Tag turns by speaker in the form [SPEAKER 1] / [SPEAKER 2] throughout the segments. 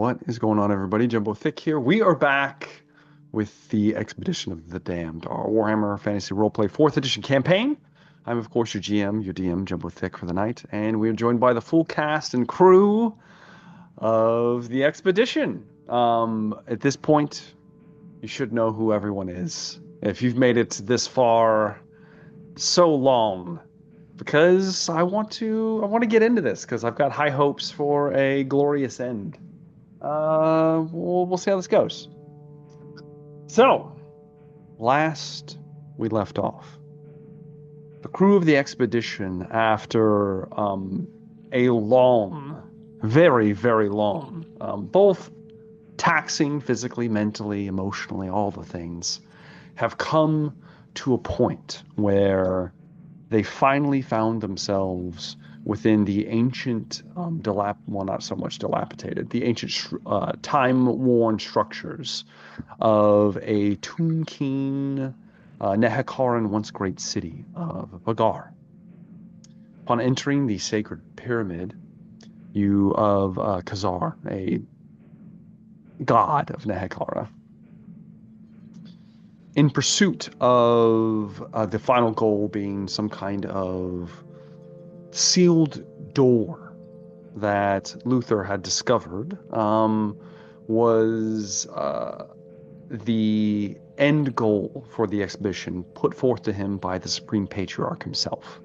[SPEAKER 1] What is going on, everybody? Jumbo Thick here. We are back with the Expedition of the Damned, our Warhammer Fantasy Roleplay 4th Edition campaign. I'm, of course, your GM, your DM, Jumbo Thick for the night, and we are joined by the full cast and crew of the expedition. At this point, you should know who everyone is. If you've made it this far so long, because I want to get into this because I've got high hopes for a glorious end. We'll see how this goes. So, last we left off, the crew of the expedition, after a long, very, very long, both taxing physically, mentally, emotionally, all the things, have come to a point where they finally found themselves within the ancient, well, not so much dilapidated, the ancient time-worn structures of a Toon-Keen, Nehekaran once great city of Vagar. Upon entering the sacred pyramid, you of Khazar, a god of Nehekara, in pursuit of the final goal being some kind of sealed door that Luther had discovered, was the end goal for the expedition put forth to him by the Supreme Patriarch himself.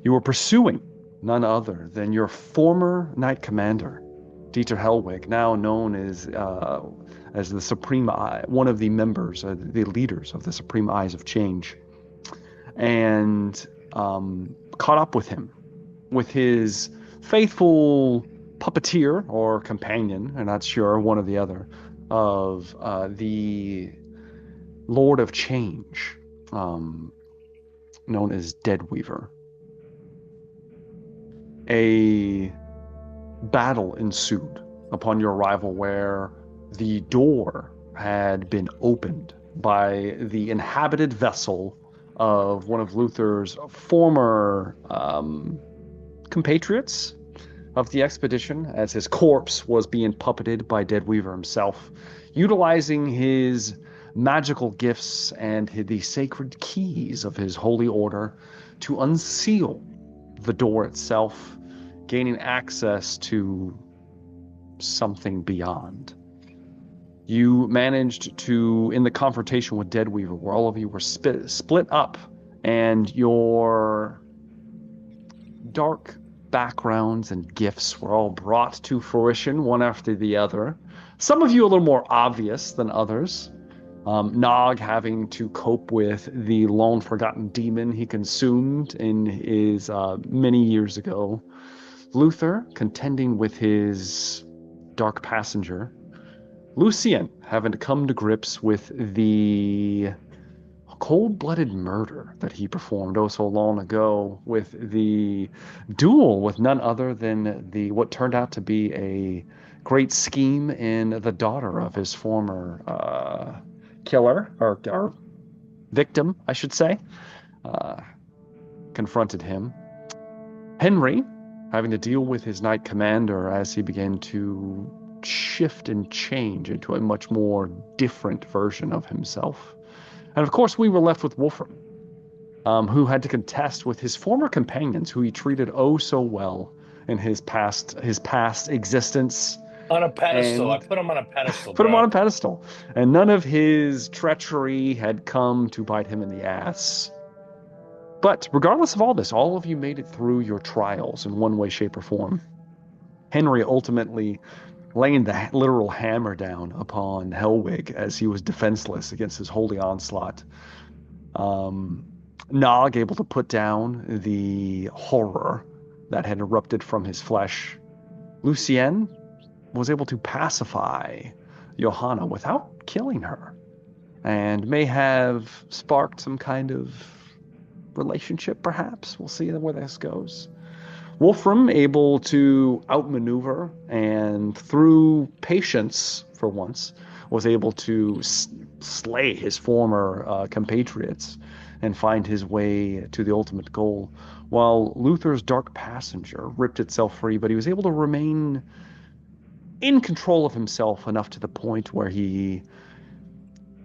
[SPEAKER 1] You were pursuing none other than your former Knight Commander, Dieter Hellwig, now known as the Supreme Eye, one of the members, the leaders of the Supreme Eyes of Change, and caught up with him, with his faithful puppeteer or companion, I'm not sure, one or the other, of the Lord of Change, known as Deadweaver. A battle ensued upon your arrival where the door had been opened by the inhabited vessel of one of Luther's former compatriots of the expedition, as his corpse was being puppeted by Deadweaver himself, utilizing his magical gifts and the sacred keys of his holy order to unseal the door itself, gaining access to something beyond. You managed to, in the confrontation with Deadweaver, where all of you were split up, and your dark backgrounds and gifts were all brought to fruition, one after the other. Some of you a little more obvious than others. Nog having to cope with the long forgotten demon he consumed in his many years ago. Luther contending with his dark passenger. Lucien having to come to grips with the cold-blooded murder that he performed oh so long ago, with the duel with none other than what turned out to be a great scheme in the daughter of his former killer, or victim, I should say, confronted him. Henry having to deal with his Knight Commander as he began to shift and change into a much more different version of himself. And of course, we were left with Wolfram, who had to contest with his former companions, who he treated oh so well in his past existence.
[SPEAKER 2] On a pedestal. I put him on a pedestal,
[SPEAKER 1] Put him
[SPEAKER 2] bro.
[SPEAKER 1] on a pedestal. And none of his treachery had come to bite him in the ass. But regardless of all this, all of you made it through your trials in one way, shape, or form. Henry ultimately laying the literal hammer down upon Hellwig as he was defenseless against his holy onslaught. Nog able to put down the horror that had erupted from his flesh. Lucien was able to pacify Johanna without killing her, and may have sparked some kind of relationship, perhaps. We'll see where this goes. Wolfram able to outmaneuver, and through patience, for once, was able to slay his former compatriots and find his way to the ultimate goal, while Luther's dark passenger ripped itself free, but he was able to remain in control of himself enough to the point where he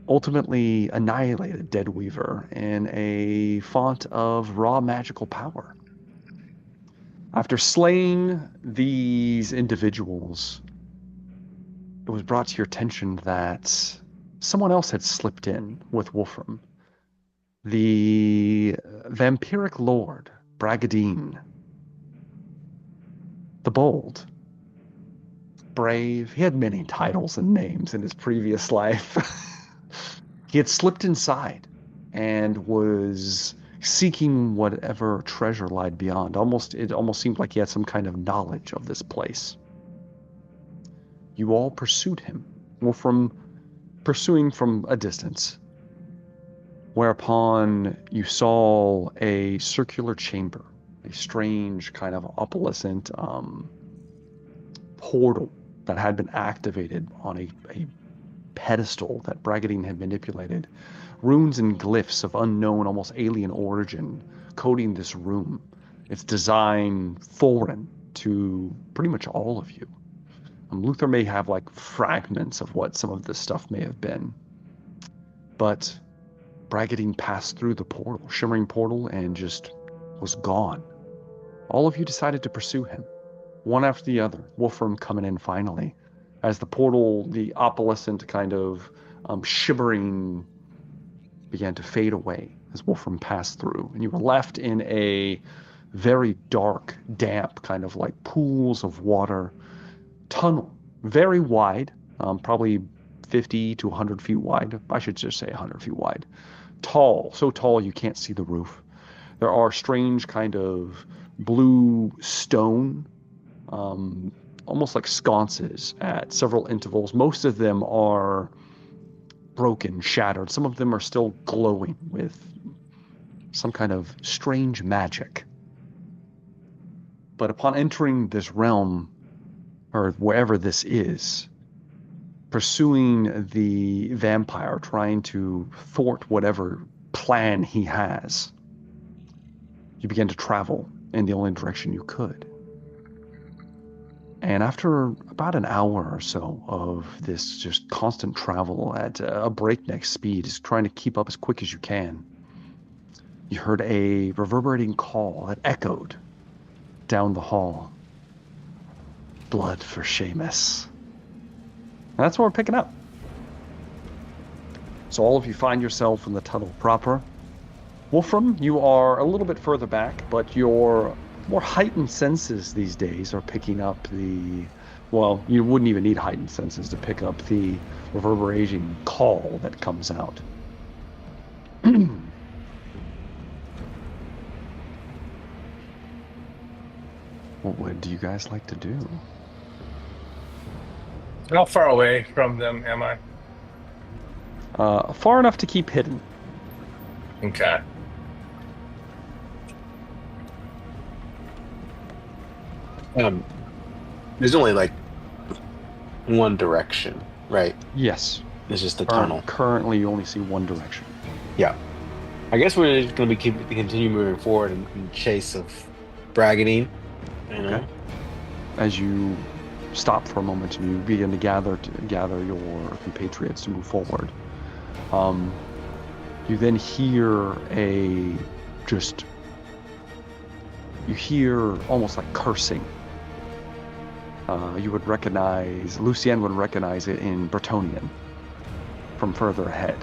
[SPEAKER 1] ultimately annihilated Deadweaver in a font of raw magical power. After slaying these individuals, it was brought to your attention that someone else had slipped in with Wolfram. The vampiric lord, Bragadine. The bold. Brave. He had many titles and names in his previous life. He had slipped inside and was seeking whatever treasure lied beyond. It almost seemed like he had some kind of knowledge of this place. You all pursued him, pursuing from a distance, whereupon you saw a circular chamber, a strange kind of opalescent portal that had been activated on a pedestal that Bragadine had manipulated. Runes and glyphs of unknown, almost alien origin coating this room. Its design foreign to pretty much all of you. Luther may have like fragments of what some of this stuff may have been. But Bragadine passed through the portal, shimmering portal, and just was gone. All of you decided to pursue him, one after the other. Wolfram coming in finally, as the portal, the opalescent kind of shimmering, began to fade away as Wolfram passed through, and you were left in a very dark, damp, kind of like pools of water tunnel, very wide, probably 50 to 100 feet wide. I should just say 100 feet wide. Tall, so tall you can't see the roof. There are strange kind of blue stone, almost like sconces at several intervals. Most of them are broken, shattered. Some of them are still glowing with some kind of strange magic. But upon entering this realm, or wherever this is, pursuing the vampire, trying to thwart whatever plan he has, you begin to travel in the only direction you could. And after about an hour or so of this just constant travel at a breakneck speed, just trying to keep up as quick as you can, you heard a reverberating call that echoed down the hall. Blood for Seamus. And that's what we're picking up. So all of you find yourself in the tunnel proper. Wolfram, you are a little bit further back, but your more heightened senses these days are picking up well, you wouldn't even need heightened senses to pick up the reverberating call that comes out. What would you guys like to do?
[SPEAKER 2] How far away from them am I?
[SPEAKER 1] Far enough to keep hidden.
[SPEAKER 2] Okay.
[SPEAKER 3] There's only like one direction, right?
[SPEAKER 1] Yes.
[SPEAKER 3] It's just the tunnel.
[SPEAKER 1] Currently, you only see one direction.
[SPEAKER 3] Yeah. I guess we're just going to continue moving forward in chase of Bragadine. You know?
[SPEAKER 1] Okay. As you stop for a moment and you begin to gather your compatriots to move forward, you then hear you hear almost like cursing. You would recognize, Lucienne would recognize it in Bretonnian from further ahead.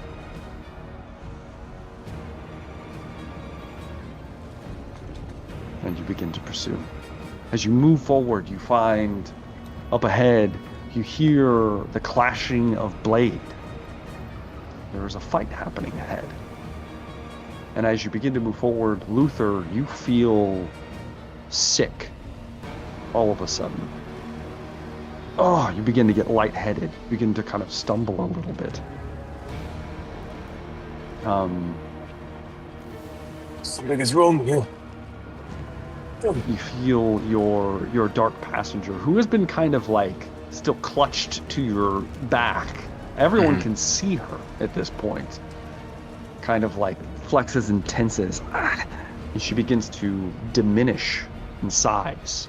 [SPEAKER 1] And you begin to pursue. As you move forward, you find up ahead, you hear the clashing of blade. There is a fight happening ahead. And as you begin to move forward, Luther, you feel sick all of a sudden. Oh, you begin to get lightheaded. You begin to kind of stumble a little bit.
[SPEAKER 3] Something is wrong here.
[SPEAKER 1] You feel your dark passenger, who has been kind of like still clutched to your back. Everyone can see her at this point. Kind of like flexes and tenses. And she begins to diminish in size.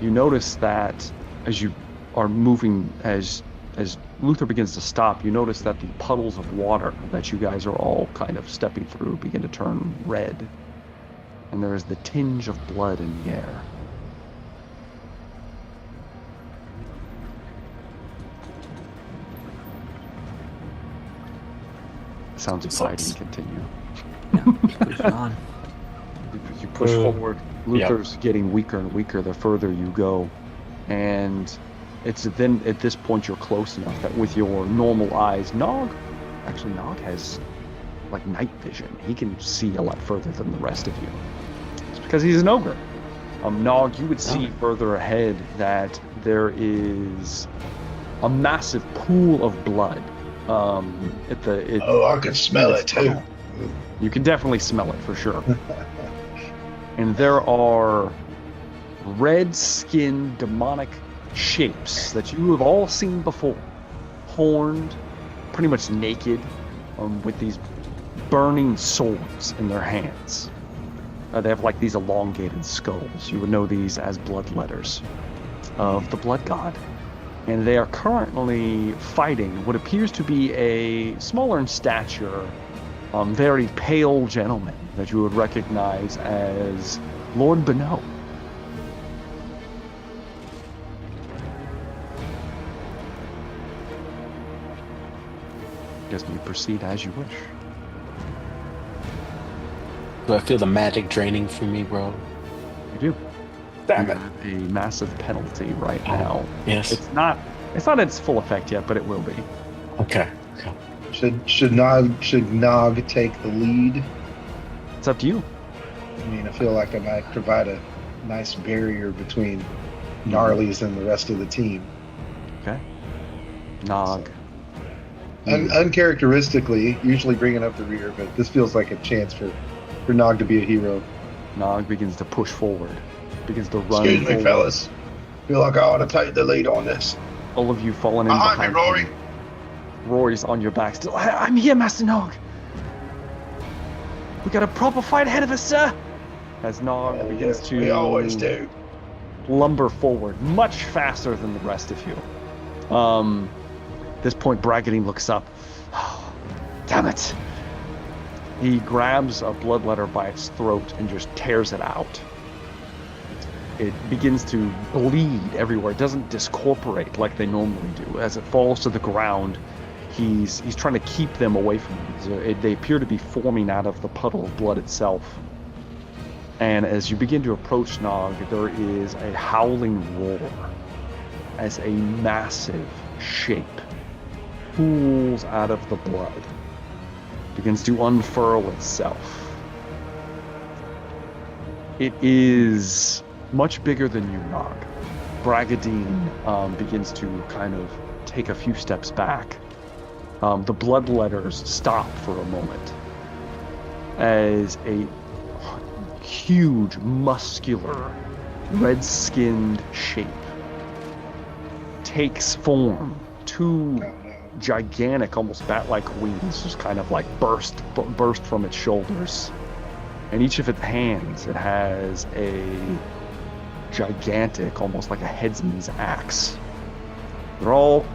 [SPEAKER 1] you notice that as you are moving, as Luther begins to stop, you notice that the puddles of water that you guys are all kind of stepping through begin to turn red. And there is the tinge of blood in the air. Sounds of fighting continue.
[SPEAKER 4] Push on.
[SPEAKER 1] You push forward. Luther's getting weaker and weaker the further you go. And it's then at this point you're close enough that with your normal eyes, Nog has like night vision. He can see a lot further than the rest of you. It's because he's an ogre. Nog, you would see further ahead that there is a massive pool of blood.
[SPEAKER 5] I can smell it too.
[SPEAKER 1] You can definitely smell it for sure. And there are red-skinned demonic shapes that you have all seen before. Horned, pretty much naked, with these burning swords in their hands. They have like these elongated skulls. You would know these as blood letters of the blood god. And they are currently fighting what appears to be a smaller in stature, very pale gentleman that you would recognize as Lord Bonneau. I guess we proceed as you wish.
[SPEAKER 3] Do I feel the magic draining from me, bro?
[SPEAKER 1] You do.
[SPEAKER 3] Damn
[SPEAKER 1] You
[SPEAKER 3] it.
[SPEAKER 1] have a massive penalty right now.
[SPEAKER 3] Yes.
[SPEAKER 1] It's not at its full effect yet, but it will be.
[SPEAKER 3] Okay.
[SPEAKER 5] Should Nog take the lead?
[SPEAKER 1] It's up to you.
[SPEAKER 5] I mean, I feel like I might provide a nice barrier between Gnarlies and the rest of the team.
[SPEAKER 1] Okay. Nog.
[SPEAKER 5] Uncharacteristically, usually bringing up the rear, but this feels like a chance for Nog to be a hero.
[SPEAKER 1] Nog begins to push forward. Begins to run.
[SPEAKER 5] Excuse me,
[SPEAKER 1] forward.
[SPEAKER 5] fellas. Feel like I ought to take the lead on this.
[SPEAKER 1] All of you falling in
[SPEAKER 5] Behind me, Rory.
[SPEAKER 1] him. Rory's on your back still. I'm here, Master Nog. We got a proper fight ahead of us, sir. As Nog begins to
[SPEAKER 5] We always do.
[SPEAKER 1] lumber forward much faster than the rest of you. This point, Braggadine looks up. Oh, damn it. He grabs a bloodletter by its throat and just tears it out. It begins to bleed everywhere. It doesn't discorporate like they normally do. As it falls to the ground, he's trying to keep them away from him. So they appear to be forming out of the puddle of blood itself. And as you begin to approach Nog, there is a howling roar as a massive shape pools out of the blood, begins to unfurl itself. It is much bigger than you, Nog. Braggadine begins to kind of take a few steps back. The blood letters stop for a moment as a huge, muscular, red-skinned shape takes form. Two gigantic, almost bat-like wings just kind of like burst from its shoulders. And each of its hands, it has a gigantic, almost like a headsman's axe. They're all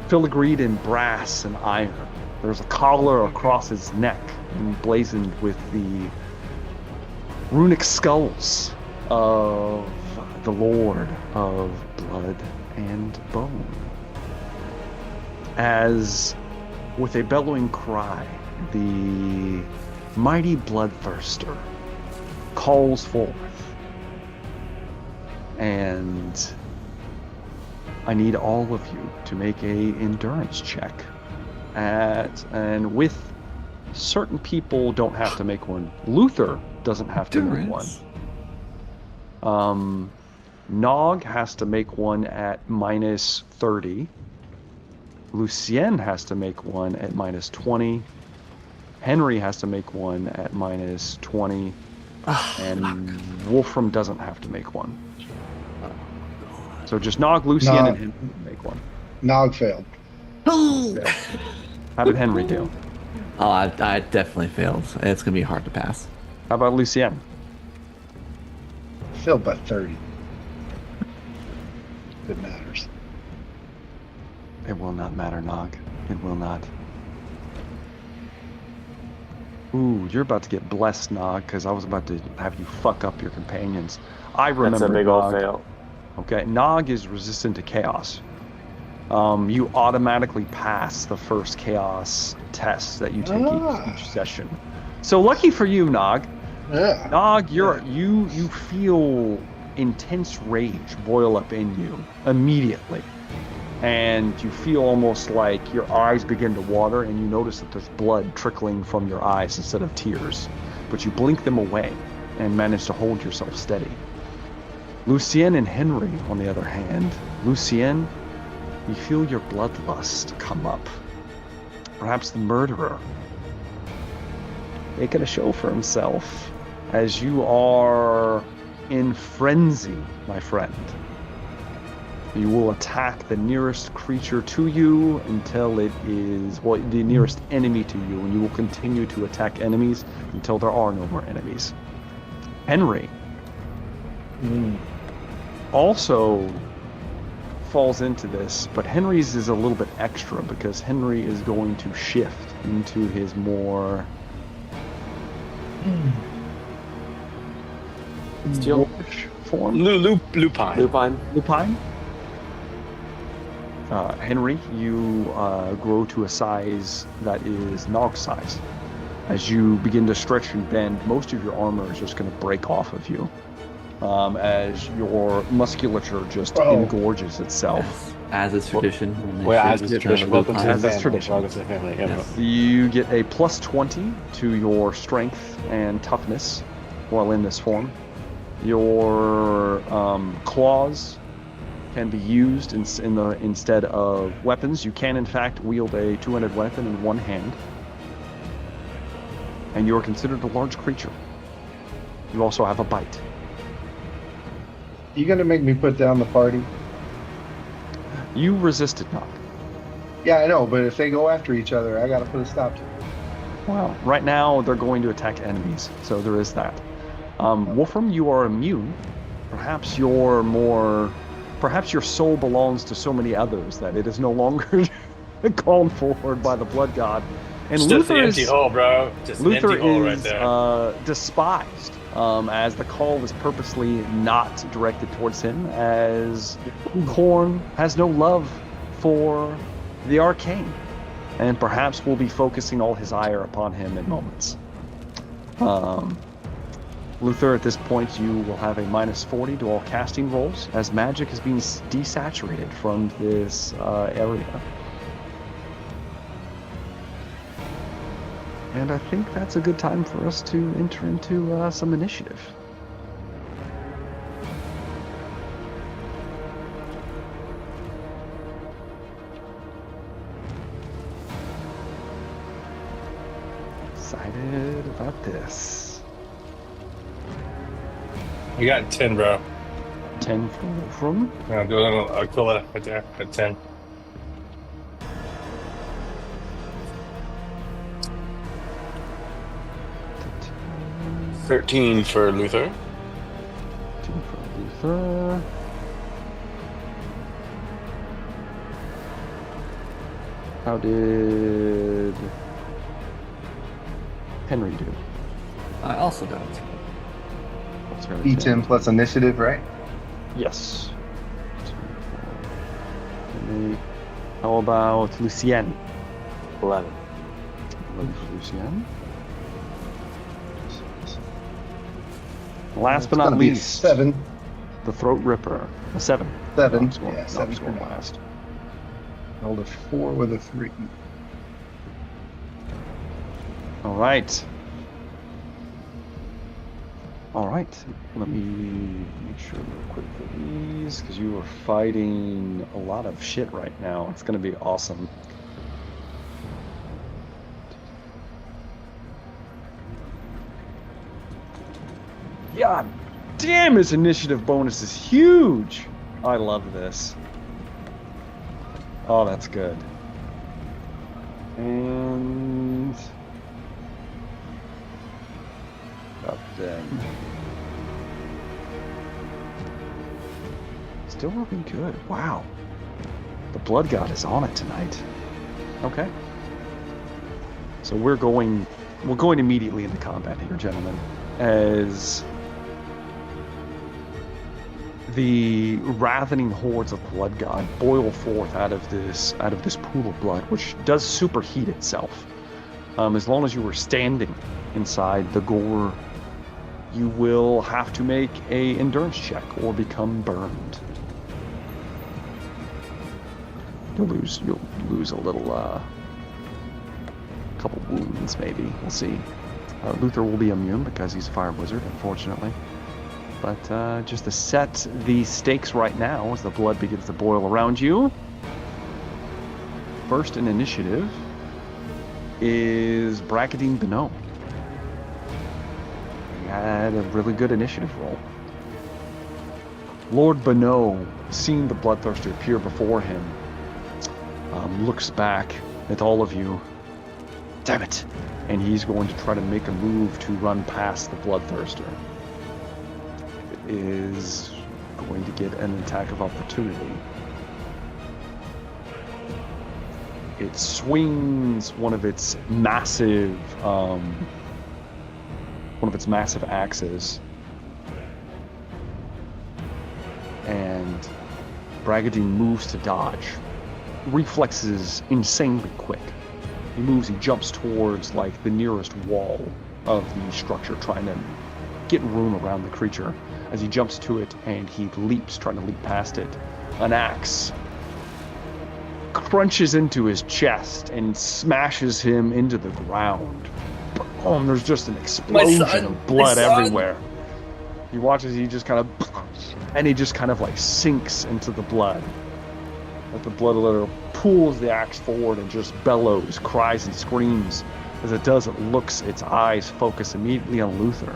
[SPEAKER 1] filigreed in brass and iron. There's a collar across his neck emblazoned with the runic skulls of the Lord of Blood and Bone. As, with a bellowing cry, the mighty bloodthirster calls forth. And I need all of you to make a endurance check. And with certain people don't have to make one. Luther doesn't have to make one. Nog has to make one at minus 30. Lucien has to make one at minus 20. Henry has to make one at minus 20. And Wolfram doesn't have to make one. So just Nog, Lucien, and Henry make one.
[SPEAKER 5] Nog failed.
[SPEAKER 1] How did Henry do?
[SPEAKER 4] Oh, I definitely failed. It's gonna be hard to pass.
[SPEAKER 1] How about Lucien?
[SPEAKER 5] Failed by 30. if it matters.
[SPEAKER 1] It will not matter, Nog. It will not. Ooh, you're about to get blessed, Nog, because I was about to have you fuck up your companions. I remember
[SPEAKER 6] That's a big old
[SPEAKER 1] Nog.
[SPEAKER 6] fail.
[SPEAKER 1] Okay, Nog is resistant to chaos. You automatically pass the first chaos test that you take each session. So lucky for you, Nog.
[SPEAKER 5] Yeah.
[SPEAKER 1] Nog, you feel intense rage boil up in you immediately. And you feel almost like your eyes begin to water, and you notice that there's blood trickling from your eyes instead of tears. But you blink them away and manage to hold yourself steady. Lucien and Henry, on the other hand, Lucien, you feel your bloodlust come up. Perhaps the murderer making a show for himself as you are in frenzy, my friend. You will attack the nearest creature to you until it is, well, the nearest enemy to you, and you will continue to attack enemies until there are no more enemies. Henry also falls into this, but Henry's is a little bit extra because Henry is going to shift into his more dwarfish form.
[SPEAKER 3] Lupine.
[SPEAKER 1] Lupine. Henry, you grow to a size that is Nog size. As you begin to stretch and bend, most of your armor is just going to break off of you. As your musculature just engorges itself.
[SPEAKER 4] Yes. As is tradition.
[SPEAKER 3] As is tradition. Welcome to the
[SPEAKER 1] As is tradition.
[SPEAKER 3] Welcome to the family. Yeah.
[SPEAKER 4] Yes.
[SPEAKER 1] You get a plus 20 to your strength and toughness while in this form. Your claws can be used instead of weapons. You can, in fact, wield a two-handed weapon in one hand. And you are considered a large creature. You also have a bite.
[SPEAKER 5] You gonna make me put down the party?
[SPEAKER 1] You resisted not.
[SPEAKER 5] Yeah, I know, but if they go after each other, I gotta put a stop to it.
[SPEAKER 1] Well, right now they're going to attack enemies, so there is that. Wolfram, you are immune. Perhaps your soul belongs to so many others that it is no longer called forward by the blood god. And
[SPEAKER 2] It's just an empty hole, bro. Just an
[SPEAKER 1] Luther
[SPEAKER 2] empty hole right
[SPEAKER 1] is
[SPEAKER 2] there.
[SPEAKER 1] despised, as the call was purposely not directed towards him, as Korn has no love for the arcane, and perhaps will be focusing all his ire upon him in moments. Luther, at this point, you will have a minus 40 to all casting rolls, as magic is being desaturated from this area. And I think that's a good time for us to enter into some initiative. Excited about this.
[SPEAKER 2] You got 10, bro.
[SPEAKER 1] 10 from
[SPEAKER 2] Yeah, do a little Aquila right there at 10.
[SPEAKER 1] the
[SPEAKER 3] 13 for Luther.
[SPEAKER 1] 2 for Luther. How did Henry do?
[SPEAKER 4] I also got it.
[SPEAKER 1] What's her
[SPEAKER 5] E10 plus initiative, right?
[SPEAKER 1] Yes. 2, 4, and 8. How about Lucien?
[SPEAKER 3] 11.
[SPEAKER 1] 11 for Lucien. Last but
[SPEAKER 5] It's
[SPEAKER 1] not
[SPEAKER 5] gonna be
[SPEAKER 1] least,
[SPEAKER 5] 7.
[SPEAKER 1] the Throat Ripper. A 7.
[SPEAKER 5] 7.
[SPEAKER 1] Not scored-
[SPEAKER 5] Yeah,
[SPEAKER 1] not
[SPEAKER 5] 7
[SPEAKER 1] scored
[SPEAKER 5] for Nog.
[SPEAKER 1] last.
[SPEAKER 5] Rolled a 4 with a 3.
[SPEAKER 1] All right. All right. Let me make sure real quick for these, because you are fighting a lot of shit right now. It's going to be awesome. God damn, his initiative bonus is huge. I love this. Oh, that's good. And up then. Still looking good. Wow. The Blood God is on it tonight. Okay. So we're going immediately into combat here, gentlemen, as the ravening hordes of Blood God boil forth out of this pool of blood, which does superheat itself. As long as you were standing inside the gore, you will have to make a endurance check or become burned. You'll lose a little, couple wounds maybe. We'll see. Luther will be immune because he's a fire wizard, unfortunately. But just to set the stakes right now as the blood begins to boil around you. First in initiative is Bragadine Beno. He had a really good initiative roll. Lord Beno, seeing the Bloodthirster appear before him, looks back at all of you. Damn it! And he's going to try to make a move to run past the Bloodthirster. It is going to get an attack of opportunity. It swings one of its massive axes, and Bragadine moves to dodge. Reflexes insanely quick. He jumps towards like the nearest wall of the structure, trying to get room around the creature. As he jumps to it and he leaps, trying to leap past it, an axe crunches into his chest and smashes him into the ground. Boom, there's just an explosion of blood everywhere. You watch as he just kind of like sinks into the blood. Like the bloodletter pulls the axe forward and just bellows, cries and screams. As it does, its eyes focus immediately on Luther.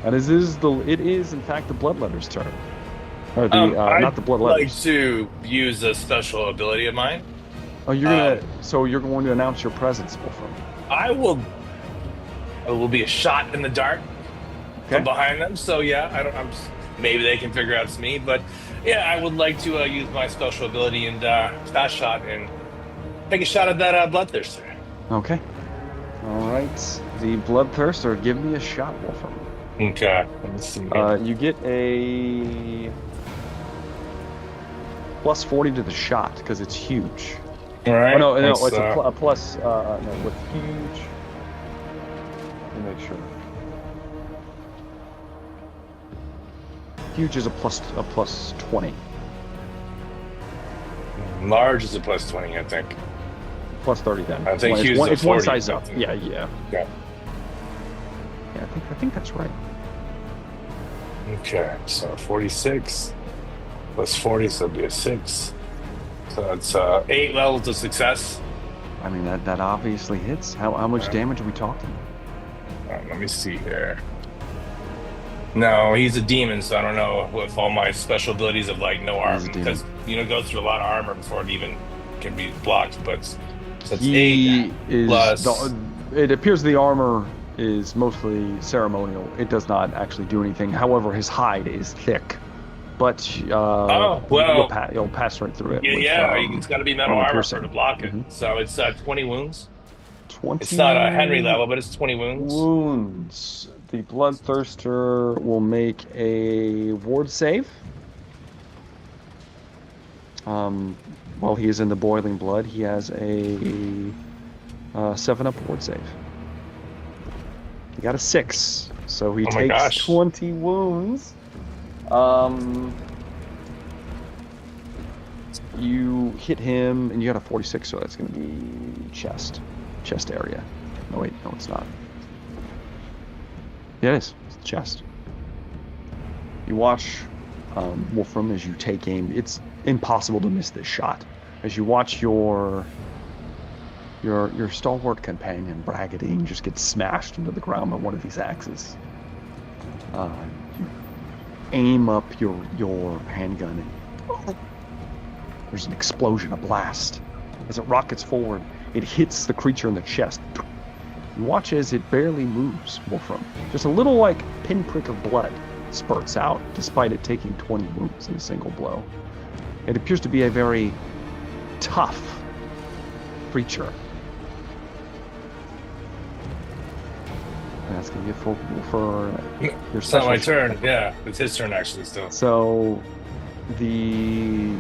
[SPEAKER 1] And it is in fact the bloodletter's turn. Or not the bloodletters.
[SPEAKER 2] I'd like to use a special ability of mine.
[SPEAKER 1] Oh, you're going to announce your presence, Wolfram.
[SPEAKER 2] I will be a shot in the dark from behind them. So yeah, maybe they can figure out it's me. But yeah, I would like to use my special ability and fast shot and take a shot at that Bloodthirster.
[SPEAKER 1] Okay. All right. The Bloodthirster, give me a shot, Wolfram.
[SPEAKER 2] Okay. Let's see.
[SPEAKER 1] You get a plus 40 to the shot because it's huge.
[SPEAKER 2] All right.
[SPEAKER 1] Oh, no, it's a plus. No, with huge. Let me make sure. Huge is a plus 20.
[SPEAKER 2] Large is a plus 20, I think.
[SPEAKER 1] Plus 30 then.
[SPEAKER 2] I think huge
[SPEAKER 1] it's one
[SPEAKER 2] 40,
[SPEAKER 1] size up.
[SPEAKER 2] something.
[SPEAKER 1] Yeah.
[SPEAKER 2] Yeah.
[SPEAKER 1] Yeah, I think that's right.
[SPEAKER 2] Okay, so 46 plus 40, so it'll be a 6. So that's 8 levels of success.
[SPEAKER 1] I mean, that obviously hits. How much damage are we talking?
[SPEAKER 2] Let me see here. No, he's a demon, so I don't know if all my special abilities of like no armor, because go through a lot of armor before it even can be blocked. But so it's 8 plus.
[SPEAKER 1] It appears the armor is mostly ceremonial. It does not actually do anything. However, his hide is thick, but you'll pass right through it.
[SPEAKER 2] It's got to be metal armor to block it. Mm-hmm. So it's 20 wounds. 20. It's not a Henry level, but it's 20 wounds.
[SPEAKER 1] The Bloodthirster will make a ward save. While he is in the boiling blood, he has a 7-up ward save. He got a 6, so he takes 20 wounds. You hit him, and you got a 46, so that's going to be chest area. No, it's not. Yeah, it is. It's the chest. You watch Wolfram as you take aim. It's impossible to miss this shot. As you watch your stalwart companion Bragadine just get smashed into the ground by one of these axes. You aim up your handgun, and there's an explosion, a blast. As it rockets forward, it hits the creature in the chest. You watch as it barely moves, Wolfram. Just a little pinprick of blood spurts out, despite it taking 20 wounds in a single blow. It appears to be a very tough creature. And that's going to be for your
[SPEAKER 2] It's not my
[SPEAKER 1] special.
[SPEAKER 2] turn. Yeah, it's his turn actually still.
[SPEAKER 1] So the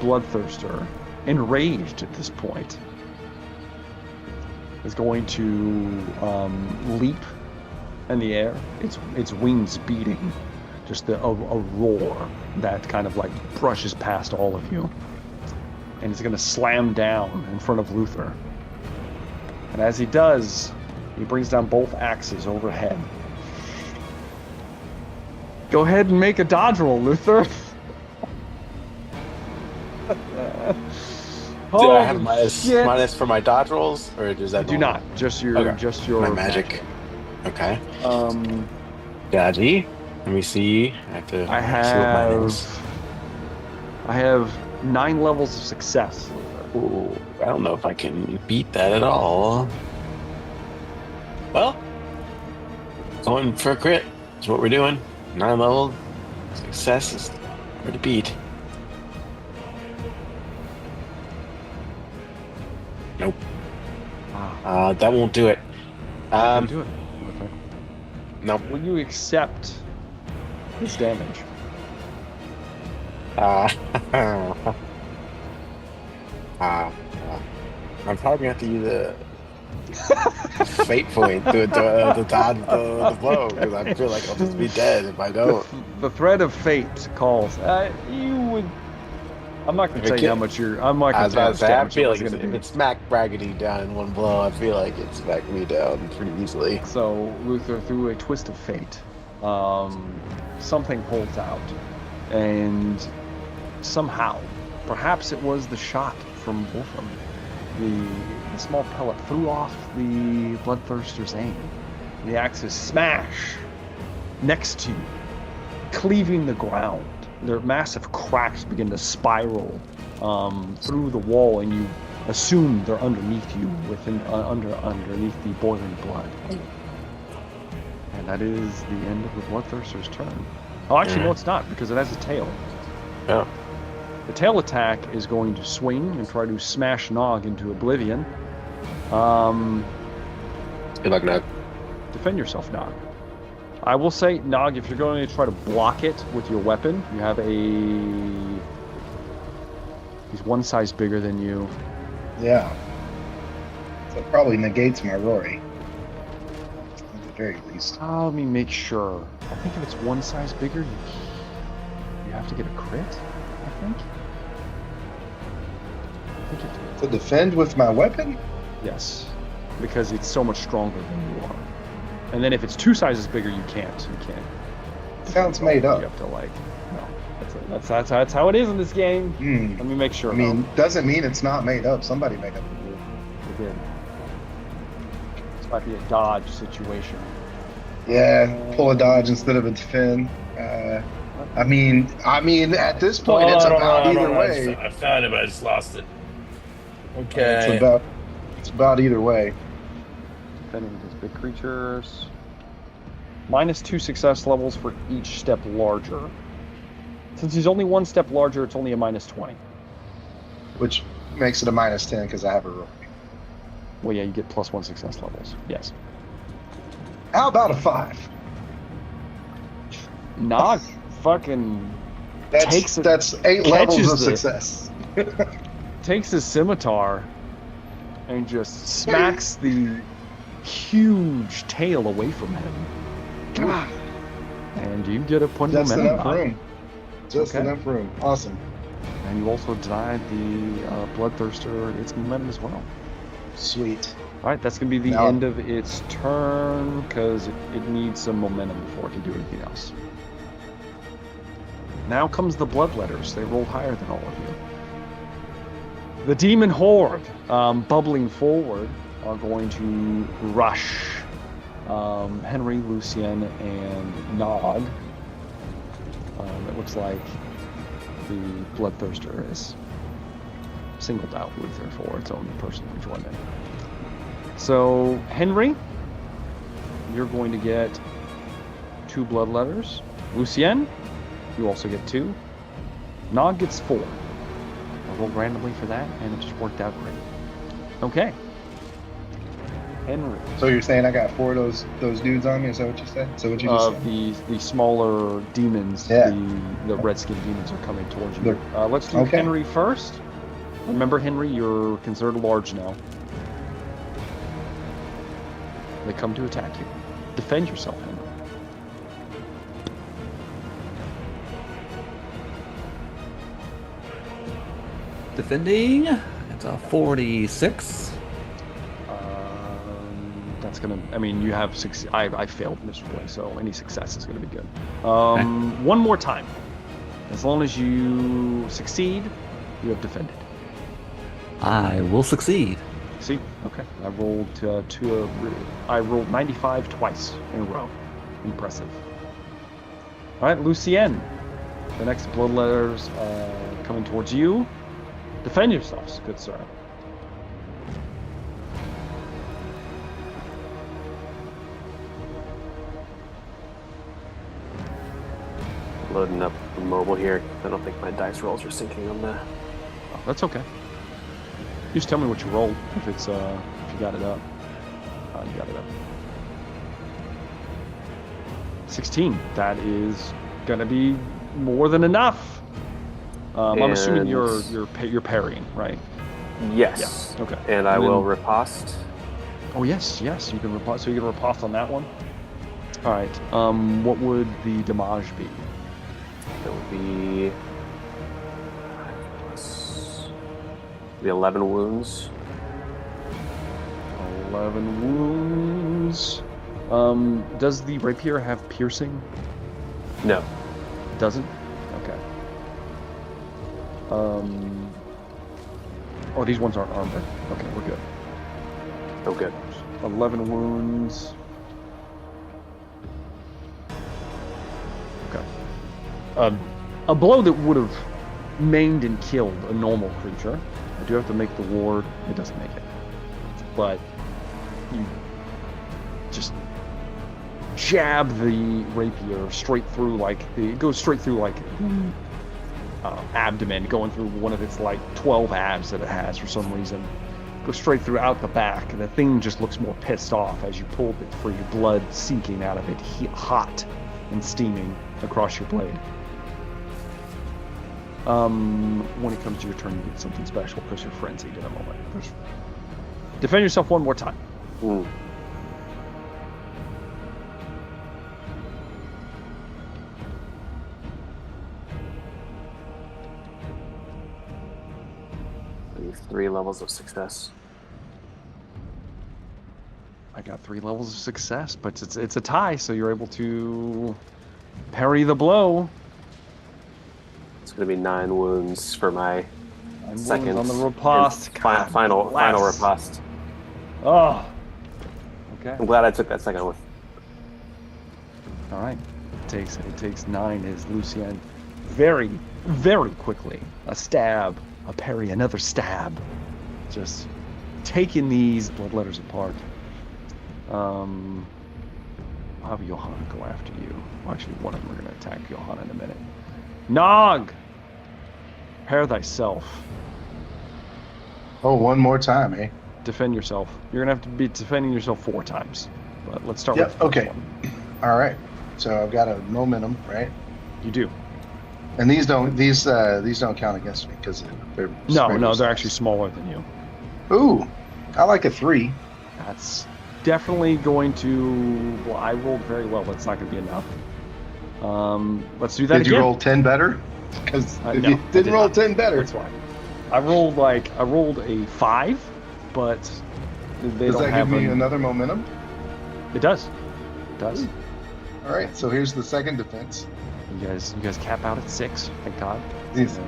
[SPEAKER 1] Bloodthirster, enraged at this point, is going to leap in the air, its wings beating, just a roar that kind of like brushes past all of you. And it's going to slam down in front of Luther. And as he does, he brings down both axes overhead. Go ahead and make a dodge roll, Luther.
[SPEAKER 3] Do I have minus for my dodge rolls, or does that?
[SPEAKER 1] Do not. Just your
[SPEAKER 3] my magic. Okay. Dodgy. Let me see. I
[SPEAKER 1] have 9 levels of success.
[SPEAKER 3] Ooh, I don't know if I can beat that at all. Well, going for a crit is what we're doing. 9 level success is hard to beat. Nope. That won't do it.
[SPEAKER 1] Do it. Okay.
[SPEAKER 3] Nope.
[SPEAKER 1] Will you accept this damage?
[SPEAKER 3] I'm probably gonna have to use a fate point to dodge the blow, because I feel like I'll just be dead if I don't.
[SPEAKER 1] The thread of fate calls. You would. I'm not going to tell you how much you're. I'm not going to tell you how much
[SPEAKER 3] I
[SPEAKER 1] damage
[SPEAKER 3] feel
[SPEAKER 1] it's
[SPEAKER 3] like
[SPEAKER 1] going to
[SPEAKER 3] if
[SPEAKER 1] do.
[SPEAKER 3] it smacked Braggedy down in one blow, I feel like it smacked me down pretty easily.
[SPEAKER 1] So Luther, through a twist of fate, something holds out, and somehow, perhaps it was the shot from Wolfram, the small pellet threw off the Bloodthirster's aim. The axes smash next to you, cleaving the ground. Their massive cracks begin to spiral through the wall, and you assume they're underneath you, underneath the boiling blood. And that is the end of the Bloodthirster's turn. Oh, actually, no, it's not, because it has a tail.
[SPEAKER 3] Yeah.
[SPEAKER 1] The tail attack is going to swing and try to smash Nog into oblivion.
[SPEAKER 3] Good luck, Nog.
[SPEAKER 1] Defend yourself, Nog. I will say, Nog, if you're going to try to block it with your weapon, you have he's one size bigger than you.
[SPEAKER 5] Yeah. So it probably negates my Rory. At the very least.
[SPEAKER 1] Let me make sure. I think if it's one size bigger, you have to get a crit, I think.
[SPEAKER 5] To defend with my weapon?
[SPEAKER 1] Yes, because it's so much stronger than you are. And then if it's 2 sizes bigger, you can't.
[SPEAKER 5] Sounds made up.
[SPEAKER 1] You have to no. That's how it is in this game. Let me make sure.
[SPEAKER 5] I mean, doesn't mean it's not made up. Somebody made up the rule.
[SPEAKER 1] They did. This might be a dodge situation.
[SPEAKER 5] Yeah, pull a dodge instead of a defend. I mean, at this point, it's about either way.
[SPEAKER 2] I found it, but I just lost it. Okay.
[SPEAKER 5] It's about either way.
[SPEAKER 1] Defending with these big creatures. -2 success levels for each step larger. Since he's only 1 step larger, it's only a -20.
[SPEAKER 5] Which makes it a -10 because I have a Rory.
[SPEAKER 1] Well, yeah, you get +1 success levels. Yes.
[SPEAKER 5] How about a 5?
[SPEAKER 1] Nog fucking
[SPEAKER 5] that's 8 levels of success.
[SPEAKER 1] Takes his scimitar and just smacks the huge tail away from him. And you get a point of
[SPEAKER 5] Just
[SPEAKER 1] momentum.
[SPEAKER 5] enough room. Just
[SPEAKER 1] Okay.
[SPEAKER 5] enough room. Awesome.
[SPEAKER 1] And you also denied the Bloodthirster its momentum as well.
[SPEAKER 5] Sweet.
[SPEAKER 1] All right, that's going to be the
[SPEAKER 5] Now-
[SPEAKER 1] end of its turn because it needs some momentum before it can do anything else. Now comes the Bloodletters. They roll higher than all of you. The Demon Horde, bubbling forward, are going to rush Henry, Lucien, and Nog. It looks like the Bloodthirster is singled out Luther for its own personal enjoyment. So, Henry, you're going to get 2 Bloodletters. Lucien, you also get 2. Nog gets 4. I rolled randomly for that, and it just worked out great. Okay. Henry.
[SPEAKER 5] So you're saying I got 4 of those dudes on me? Is that what you said? So what you just said?
[SPEAKER 1] The smaller demons,
[SPEAKER 5] Yeah.
[SPEAKER 1] the redskin demons are coming towards you. Let's do
[SPEAKER 5] Okay.
[SPEAKER 1] Henry first. Remember, Henry, you're considered large now. They come to attack you. Defend yourself, Henry.
[SPEAKER 4] Defending. It's a 46.
[SPEAKER 1] That's gonna. I mean, you have I failed miserably, so any success is gonna be good. One more time. As long as you succeed, you have defended.
[SPEAKER 4] I will succeed.
[SPEAKER 1] See? Okay. I rolled I rolled 95 twice in a row. Impressive. All right, Lucienne. The next bloodletters coming towards you. Defend yourselves, good sir.
[SPEAKER 6] Loading up the mobile here. I don't think my dice rolls are syncing on the.
[SPEAKER 1] Oh, that's okay. Just tell me what you rolled if it's if you got it up. You got it up. 16. That is gonna be more than enough. I'm assuming you're parrying, right?
[SPEAKER 6] Yes.
[SPEAKER 1] Yeah. Okay.
[SPEAKER 6] And I will riposte.
[SPEAKER 1] Oh yes, you can riposte. So you can riposte on that one. All right. What would the damage be?
[SPEAKER 6] It would be the 11 wounds.
[SPEAKER 1] 11 wounds. Does the rapier have piercing?
[SPEAKER 6] No.
[SPEAKER 1] It doesn't? Okay. Oh, these ones aren't armored. Okay, we're good.
[SPEAKER 6] Oh, good.
[SPEAKER 1] 11 wounds. Okay. A blow that would have maimed and killed a normal creature. I do have to make the ward. It doesn't make it. But you just jab the rapier straight through, it goes straight through abdomen, going through one of its 12 abs that it has for some reason. Goes straight through out the back, and the thing just looks more pissed off as you pulled it free, blood sinking out of it, hot and steaming across your blade. When it comes to your turn, you get something special because you're frenzied in a moment. Defend yourself one more time.
[SPEAKER 6] I need 3 levels of success.
[SPEAKER 1] I got 3 levels of success, but it's a tie, so you're able to parry the blow.
[SPEAKER 6] It's going to be 9 wounds for my second
[SPEAKER 1] on the riposte.
[SPEAKER 6] Final riposte.
[SPEAKER 1] Oh. Okay.
[SPEAKER 6] I'm glad I took that second one.
[SPEAKER 1] All right. It takes 9 as Lucien very, very quickly. A stab, a parry, another stab. Just taking these bloodletters apart. I'll have Johanna go after you. Well, actually, one of them are going to attack Johanna in a minute. Nog! Prepare thyself.
[SPEAKER 5] Oh, one more time, eh?
[SPEAKER 1] Defend yourself. You're going to have to be defending yourself 4 times. But let's start with the first one.
[SPEAKER 5] All right. So I've got a momentum, right?
[SPEAKER 1] You do.
[SPEAKER 5] And these don't count against me because they're
[SPEAKER 1] no, they're actually smaller than you.
[SPEAKER 5] Ooh, I like a 3.
[SPEAKER 1] That's definitely going to. Well, I rolled very well. That's not going to be enough. Let's do that again.
[SPEAKER 5] Did you roll 10 better? Because if you didn't roll 10 better,
[SPEAKER 1] that's fine. I rolled a 5, but they
[SPEAKER 5] does
[SPEAKER 1] don't
[SPEAKER 5] that
[SPEAKER 1] have
[SPEAKER 5] give me another momentum?
[SPEAKER 1] It does. It does.
[SPEAKER 5] Ooh. All right. So here's the second defense.
[SPEAKER 1] You guys cap out at 6. Thank God.
[SPEAKER 5] These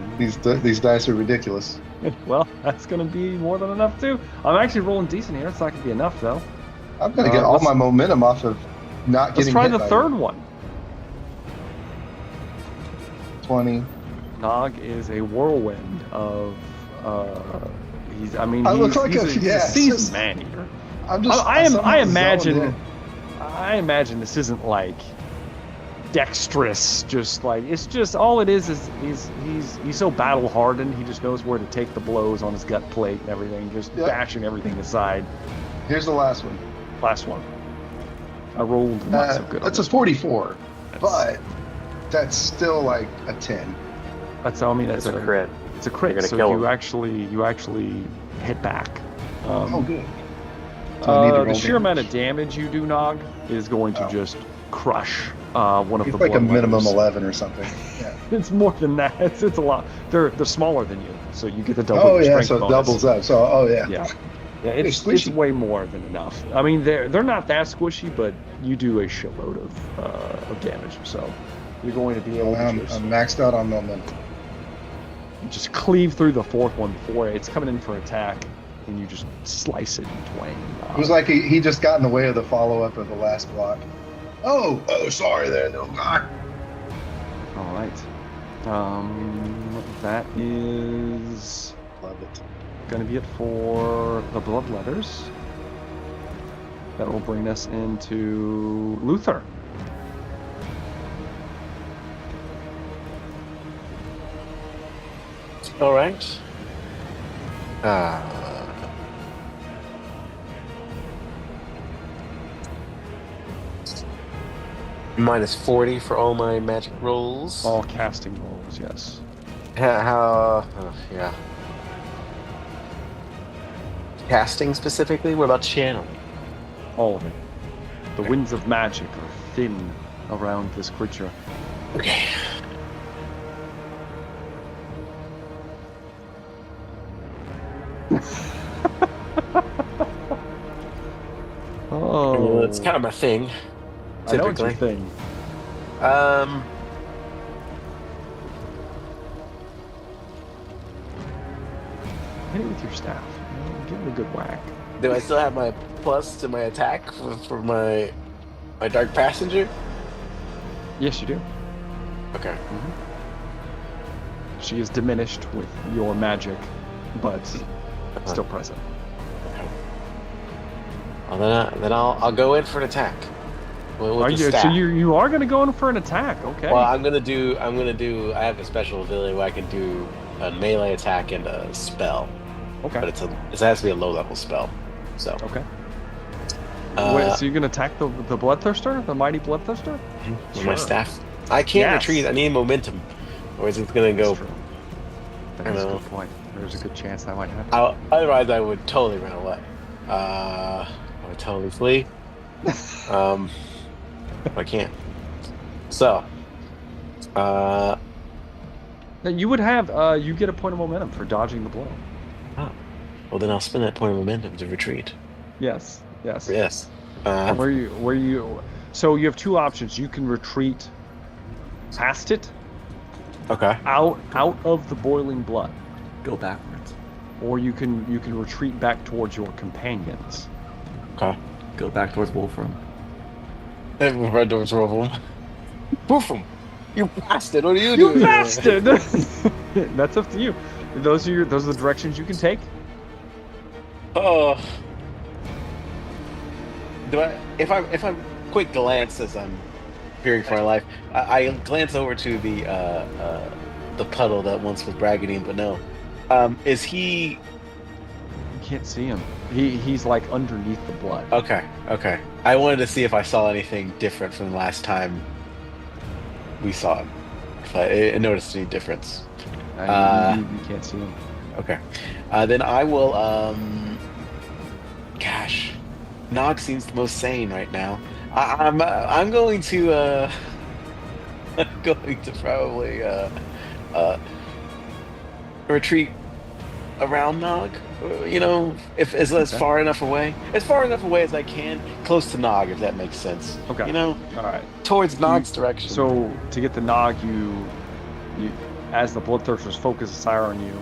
[SPEAKER 5] dice are ridiculous.
[SPEAKER 1] Well, that's going to be more than enough too. I'm actually rolling decent here. It's not going to be enough though.
[SPEAKER 5] I'm going to get all my momentum off of not getting.
[SPEAKER 1] Let's try
[SPEAKER 5] hit
[SPEAKER 1] the
[SPEAKER 5] by
[SPEAKER 1] third
[SPEAKER 5] you.
[SPEAKER 1] one.
[SPEAKER 5] 20.
[SPEAKER 1] Nog is a whirlwind of. He's a seasoned man eater.
[SPEAKER 5] I'm just.
[SPEAKER 1] I imagine this isn't like dexterous, just like it's just all it is he's so battle hardened. He just knows where to take the blows on his gut plate and everything, just bashing everything aside.
[SPEAKER 5] Here's the last one.
[SPEAKER 1] Last one. I rolled not so good.
[SPEAKER 5] That's a 44, but that's still like a 10.
[SPEAKER 1] That's I mean that's
[SPEAKER 6] It's a crit.
[SPEAKER 1] It's a crit.
[SPEAKER 6] You're gonna
[SPEAKER 1] So
[SPEAKER 6] kill
[SPEAKER 1] you
[SPEAKER 6] him.
[SPEAKER 1] actually hit back.
[SPEAKER 5] Oh, good. So I need to
[SPEAKER 1] The
[SPEAKER 5] roll
[SPEAKER 1] sheer amount of
[SPEAKER 5] damage.
[SPEAKER 1] damage you do, Nog, is going to just crush one of
[SPEAKER 5] It's
[SPEAKER 1] the
[SPEAKER 5] like a
[SPEAKER 1] blood
[SPEAKER 5] minimum
[SPEAKER 1] letters.
[SPEAKER 5] 11 or something. Yeah.
[SPEAKER 1] It's more than that. It's a lot. They're smaller than you, so you get the double.
[SPEAKER 5] Oh yeah,
[SPEAKER 1] strength
[SPEAKER 5] so it
[SPEAKER 1] bonus.
[SPEAKER 5] doubles up. So yeah.
[SPEAKER 1] Yeah, it's
[SPEAKER 5] squishy.
[SPEAKER 1] way more than enough. I mean, they're not that squishy, but you do a shitload of damage. So you're going to be able
[SPEAKER 5] I'm
[SPEAKER 1] to
[SPEAKER 5] maxed out on momentum.
[SPEAKER 1] just cleave through the fourth one before it's coming in for attack, and you just slice it in twain.
[SPEAKER 5] It was like he just got in the way of the follow up of the last block. Oh, sorry there, no God.
[SPEAKER 1] All right. That is
[SPEAKER 5] Love it.
[SPEAKER 1] going to be it for the blood letters. That will bring us into Luther.
[SPEAKER 3] All right. Minus 40 for all my magic rolls.
[SPEAKER 1] All casting rolls, yes.
[SPEAKER 3] Yeah. Casting specifically? What about channeling?
[SPEAKER 1] All of it. The winds of magic are thin around this creature.
[SPEAKER 3] Okay.
[SPEAKER 1] Oh,
[SPEAKER 3] It's kind of my thing.
[SPEAKER 1] I know it's your
[SPEAKER 3] Typically.
[SPEAKER 1] thing. Hit it with your staff. Give it a good whack.
[SPEAKER 3] Do I still have my plus to my attack for my dark passenger?
[SPEAKER 1] Yes, you do.
[SPEAKER 3] Okay.
[SPEAKER 1] She is diminished with your magic, but still present.
[SPEAKER 3] Well, then I'll go in for an attack. With
[SPEAKER 1] Are
[SPEAKER 3] the
[SPEAKER 1] you?
[SPEAKER 3] staff.
[SPEAKER 1] So you are going to go in for an attack? Okay.
[SPEAKER 3] Well, I'm gonna do. I have a special ability where I can do a melee attack and a spell,
[SPEAKER 1] okay.
[SPEAKER 3] but it has to be a low level spell. So.
[SPEAKER 1] Okay. Wait, so you're going to attack the Bloodthirster, the mighty Bloodthirster?
[SPEAKER 3] With my staff. I can't
[SPEAKER 1] Yes.
[SPEAKER 3] retreat. I need momentum, or is it gonna go?
[SPEAKER 1] That's true. That is a good point. There's a good chance that might happen.
[SPEAKER 3] Otherwise, I would totally run away. I would totally flee. I can't. So.
[SPEAKER 1] Now, you would have you get a point of momentum for dodging the blow.
[SPEAKER 3] Well, then I'll spend that point of momentum to retreat.
[SPEAKER 1] Yes. Yes.
[SPEAKER 3] Yes.
[SPEAKER 1] Where you so you have two options. You can retreat past it,
[SPEAKER 3] Okay.
[SPEAKER 1] out of the boiling blood,
[SPEAKER 4] Go backwards.
[SPEAKER 1] or you can retreat back towards your companions.
[SPEAKER 3] Okay.
[SPEAKER 4] Go back towards Wolfram.
[SPEAKER 3] Red doors roll. Boofum! You bastard! What are you
[SPEAKER 1] You
[SPEAKER 3] doing?
[SPEAKER 1] bastard! That's up to you. Those are the directions you can take.
[SPEAKER 3] Oh. If I'm quick glance as I'm fearing for my life, I glance over to the puddle that once was Braggadine, but no. Is he?
[SPEAKER 1] You can't see him. He's like underneath the blood.
[SPEAKER 3] Okay. I wanted to see if I saw anything different from the last time we saw him. If I noticed any difference.
[SPEAKER 1] You can't see him.
[SPEAKER 3] Okay. Then I will. Gosh, Nog seems the most sane right now. I'm going to. I'm going to probably retreat around Nog. You know, if as far enough away, as I can, close to Nog, if that makes sense.
[SPEAKER 1] Okay.
[SPEAKER 3] You know,
[SPEAKER 1] All right.
[SPEAKER 3] towards Nog's direction.
[SPEAKER 1] So to get the Nog, you as the Bloodthirsters focus its ire on you,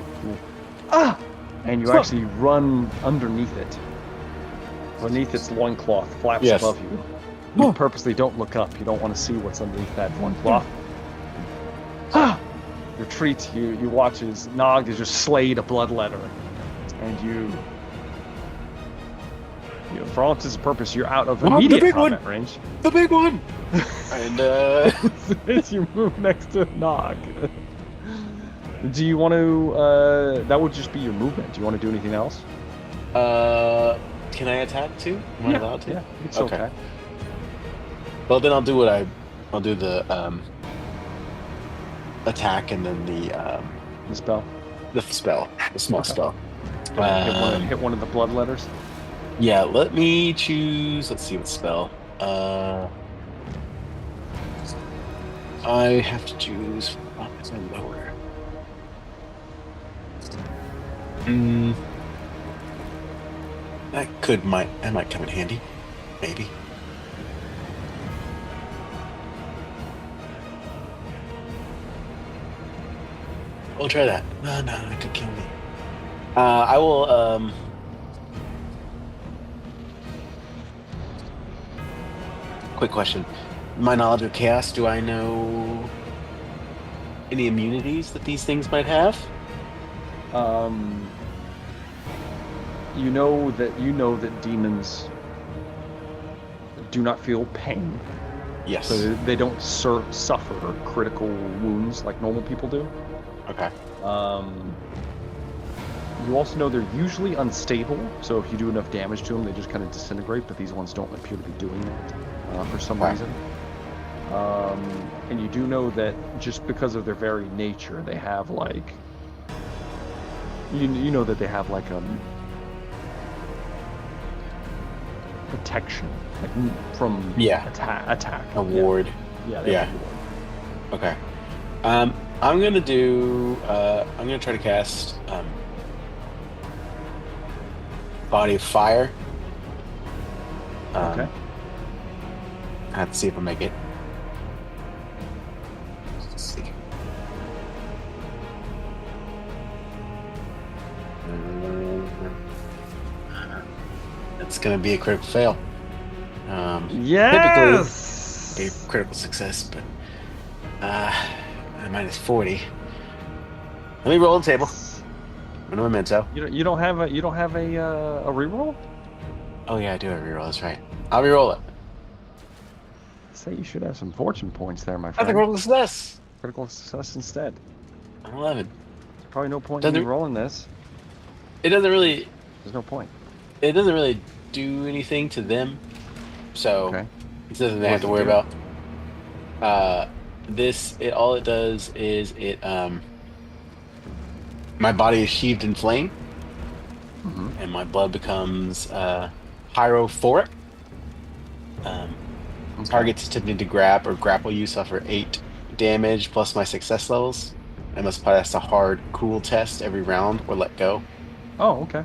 [SPEAKER 1] and you actually run underneath it. Beneath its loincloth, flaps
[SPEAKER 3] Yes.
[SPEAKER 1] above you. You purposely don't look up. You don't want to see what's underneath that loincloth. Retreat. You watch as Nog is just slayed a bloodletter, and you for all intents and purposes, you're out of
[SPEAKER 3] Oh, the
[SPEAKER 1] immediate
[SPEAKER 3] big
[SPEAKER 1] combat
[SPEAKER 3] one!
[SPEAKER 1] range.
[SPEAKER 3] The big one! And,
[SPEAKER 1] As you move next to Nog. Do you want to, that would just be your movement. Do you want to do anything else?
[SPEAKER 3] can I attack too? Am I allowed to?
[SPEAKER 1] Yeah, it's okay.
[SPEAKER 3] Well, then I'll do the, attack and then the
[SPEAKER 1] spell.
[SPEAKER 3] The small spell.
[SPEAKER 1] Hit one of the blood letters.
[SPEAKER 3] Yeah, let me choose. Let's see what spell. I have to choose. Oh, it's lower. That might come in handy. Maybe. We'll try that. No, it could kill me. I will, quick question. My knowledge of chaos, do I know any immunities that these things might have?
[SPEAKER 1] You know that demons do not feel pain.
[SPEAKER 3] Yes.
[SPEAKER 1] So they don't suffer critical wounds like normal people do.
[SPEAKER 3] Okay.
[SPEAKER 1] You also know they're usually unstable, so if you do enough damage to them, they just kind of disintegrate, but these ones don't appear to be doing that for some reason. And you do know that just because of their very nature, they have like... You know that they have like protection, like from attack.
[SPEAKER 3] A ward.
[SPEAKER 1] Yeah.
[SPEAKER 3] Yeah. Okay. I'm gonna try to cast Body of Fire.
[SPEAKER 1] Okay.
[SPEAKER 3] I have to see if I make it. Let's see. It's gonna be a critical fail.
[SPEAKER 1] Yes.
[SPEAKER 3] Typically a critical success, but minus 40. Let me roll the table. I'm a memento.
[SPEAKER 1] You don't have a reroll?
[SPEAKER 3] Oh yeah, I do have a reroll. That's right. I'll reroll it.
[SPEAKER 1] Say you should have some fortune points there, my
[SPEAKER 3] I
[SPEAKER 1] friend.
[SPEAKER 3] think critical success.
[SPEAKER 1] Critical success instead.
[SPEAKER 3] I'm 11.
[SPEAKER 1] There's probably no point in me rolling this.
[SPEAKER 3] It doesn't really.
[SPEAKER 1] There's no point.
[SPEAKER 3] It doesn't really do anything to them, so it's nothing they have to worry about. All it does is my body is sheathed in flame, and my blood becomes pyrophoric. Targets attempting to grab or grapple you suffer 8 damage plus my success levels. I must pass a hard cool test every round or let go.
[SPEAKER 1] Oh, okay.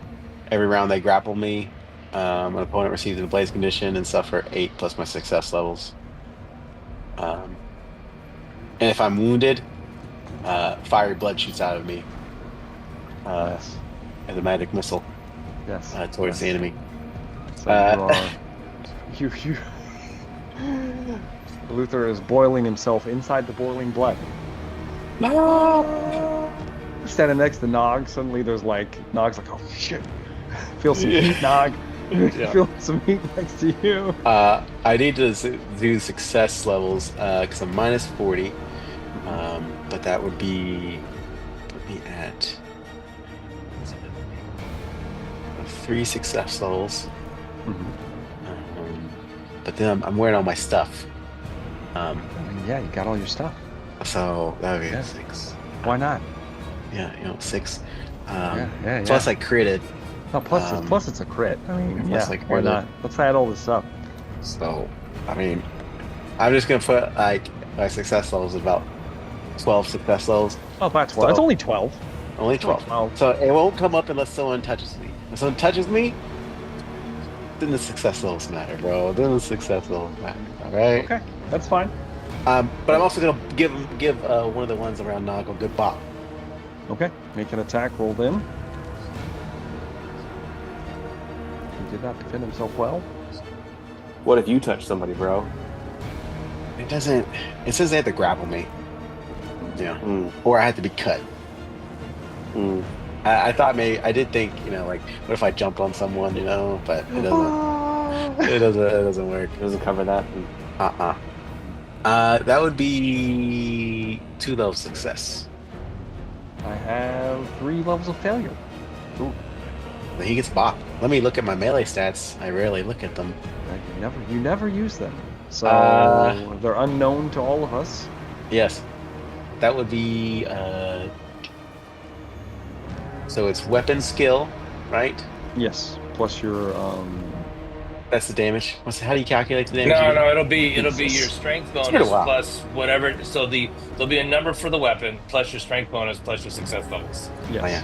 [SPEAKER 3] Every round they grapple me, an opponent receives a blaze condition and suffer 8 plus my success levels. And if I'm wounded, fiery blood shoots out of me.
[SPEAKER 1] Yes.
[SPEAKER 3] As a magic missile.
[SPEAKER 1] Yes.
[SPEAKER 3] Towards the enemy.
[SPEAKER 1] So you Luther is boiling himself inside the boiling blood.
[SPEAKER 3] No!
[SPEAKER 1] Standing next to Nog, suddenly there's like Nog's like, oh shit. Feel some heat, Nog. Feel some heat next to you.
[SPEAKER 3] I need to do success levels because I'm minus 40. But that would be at 3 success levels. But then I'm wearing all my stuff.
[SPEAKER 1] Yeah, you got all your stuff.
[SPEAKER 3] So that would be a 6.
[SPEAKER 1] Why not?
[SPEAKER 3] Yeah, 6.
[SPEAKER 1] Plus
[SPEAKER 3] I critted.
[SPEAKER 1] No, plus it's a crit. I mean, why
[SPEAKER 3] critted.
[SPEAKER 1] not? Let's add all this up.
[SPEAKER 3] So, I mean, I'm just gonna put like my success levels at about 12 success levels.
[SPEAKER 1] Oh, that's 12. That's only 12.
[SPEAKER 3] Only 12. So it won't come up unless someone touches me. If someone touches me, then the success levels matter, bro. Then the success levels matter. All right.
[SPEAKER 1] Okay, that's fine.
[SPEAKER 3] But I'm also gonna give one of the ones around Nog a good bop.
[SPEAKER 1] Okay, make an attack. Roll in. He did not defend himself well.
[SPEAKER 6] What if you touch somebody, bro?
[SPEAKER 3] It doesn't. It says they have to grapple me. Yeah. Or I have to be cut. I thought maybe I did think like what if I jumped on someone, but it doesn't. It doesn't work.
[SPEAKER 6] It doesn't cover that.
[SPEAKER 3] That would be 2 levels success.
[SPEAKER 1] I have 3 levels of failure. Ooh,
[SPEAKER 3] He gets bopped. Let me look at my melee stats. I rarely look at them.
[SPEAKER 1] you never use them. So they're unknown to all of us.
[SPEAKER 3] Yes. That would be so it's weapon skill, right?
[SPEAKER 1] Yes, plus your
[SPEAKER 3] That's the damage. How do you calculate the damage?
[SPEAKER 2] No, it'll be your
[SPEAKER 1] Jesus.
[SPEAKER 2] strength
[SPEAKER 3] been a
[SPEAKER 2] bonus
[SPEAKER 3] while.
[SPEAKER 2] plus whatever. So there'll be a number for the weapon plus your strength bonus plus your success levels.
[SPEAKER 1] yes.
[SPEAKER 3] Oh, yeah.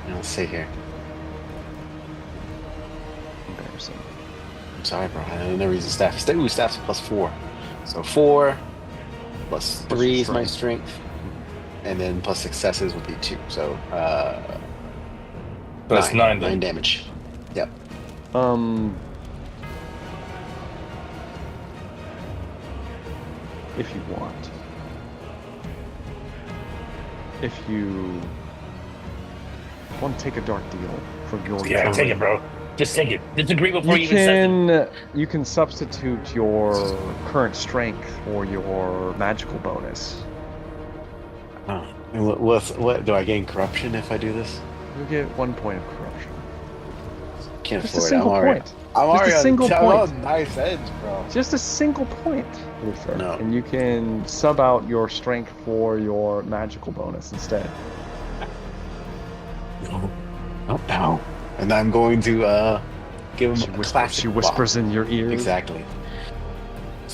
[SPEAKER 3] Now, let's see here.
[SPEAKER 1] Embarrassing.
[SPEAKER 3] I'm sorry, bro. I never use the staff. Staff's plus 4. So 4 plus 3 is my strength. And then plus successes would be 2. So
[SPEAKER 2] That's 9
[SPEAKER 3] 9 damage. Yep.
[SPEAKER 1] If you want. If you want to take a dark deal for your
[SPEAKER 2] Yeah,
[SPEAKER 1] turn,
[SPEAKER 2] take it, bro. Just take it. Disagree before you even said it.
[SPEAKER 1] you can substitute your current strength for your magical bonus.
[SPEAKER 3] Oh. What do I gain corruption if I do this?
[SPEAKER 1] You get 1 point of corruption.
[SPEAKER 3] Can't
[SPEAKER 1] Just a
[SPEAKER 3] afford it.
[SPEAKER 1] single point. Just a single point.
[SPEAKER 3] on nice edge, bro.
[SPEAKER 1] Just a single point, Luther.
[SPEAKER 3] No.
[SPEAKER 1] And you can sub out your strength for your magical bonus instead.
[SPEAKER 3] No. And I'm going to give him a classic
[SPEAKER 1] She whispers in your ear.
[SPEAKER 3] Exactly.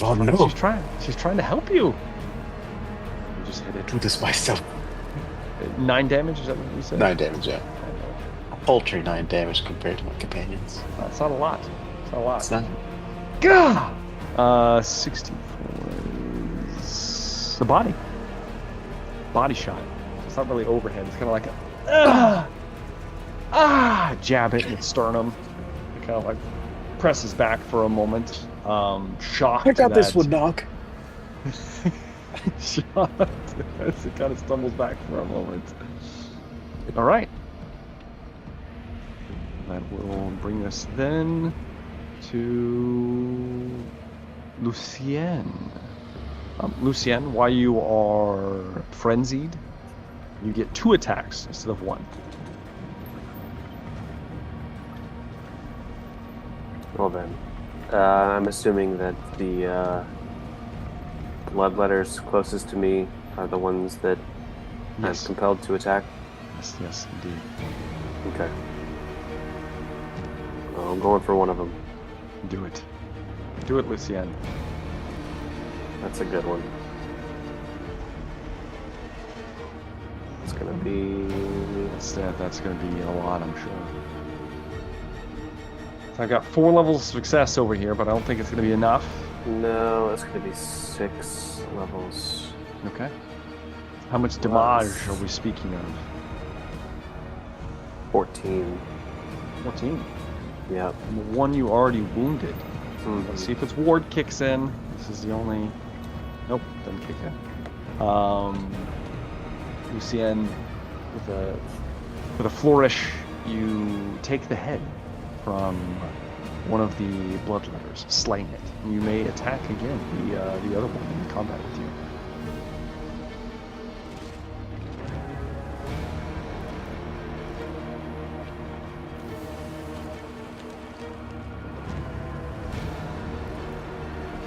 [SPEAKER 3] Oh no.
[SPEAKER 1] She's trying to help you. You just hit it.
[SPEAKER 3] Do this myself.
[SPEAKER 1] 9 damage, is that what you said?
[SPEAKER 3] 9 damage, yeah. A paltry 9 damage compared to my companions.
[SPEAKER 1] That's not a lot. It's not a lot.
[SPEAKER 3] It's not.
[SPEAKER 1] Gah! 64 is the body. Body shot. It's not really overhead. It's kind of like a jab it in its sternum. It kind of like presses back for a moment. Shocked.
[SPEAKER 3] I got this one, knock.
[SPEAKER 1] Shocked as it kind of stumbles back for a moment. All right. That will bring us then to Lucien. Lucien, while you are frenzied, you get 2 attacks instead of 1.
[SPEAKER 6] Well then, I'm assuming that the bloodletters closest to me are the ones that
[SPEAKER 1] Yes.
[SPEAKER 6] I'm compelled to attack.
[SPEAKER 1] Yes, indeed.
[SPEAKER 6] Okay. Well, I'm going for one of them.
[SPEAKER 1] Do it. Do it, Lucien.
[SPEAKER 6] That's a good one. It's gonna be...
[SPEAKER 1] That's going to be a lot, I'm sure. So I've got 4 levels of success over here, but I don't think it's going to be enough.
[SPEAKER 6] No, it's gonna be 6 levels.
[SPEAKER 1] Okay. How much damage are we speaking of?
[SPEAKER 6] 14.
[SPEAKER 1] 14.
[SPEAKER 6] Yep.
[SPEAKER 1] And the one you already wounded.
[SPEAKER 6] Mhm.
[SPEAKER 1] Let's see if its ward kicks in. This is the only... Nope, doesn't kick in. Lucien, with a flourish, you take the head from one of the bloodletters, slaying it. And you may attack again the other one in combat with you.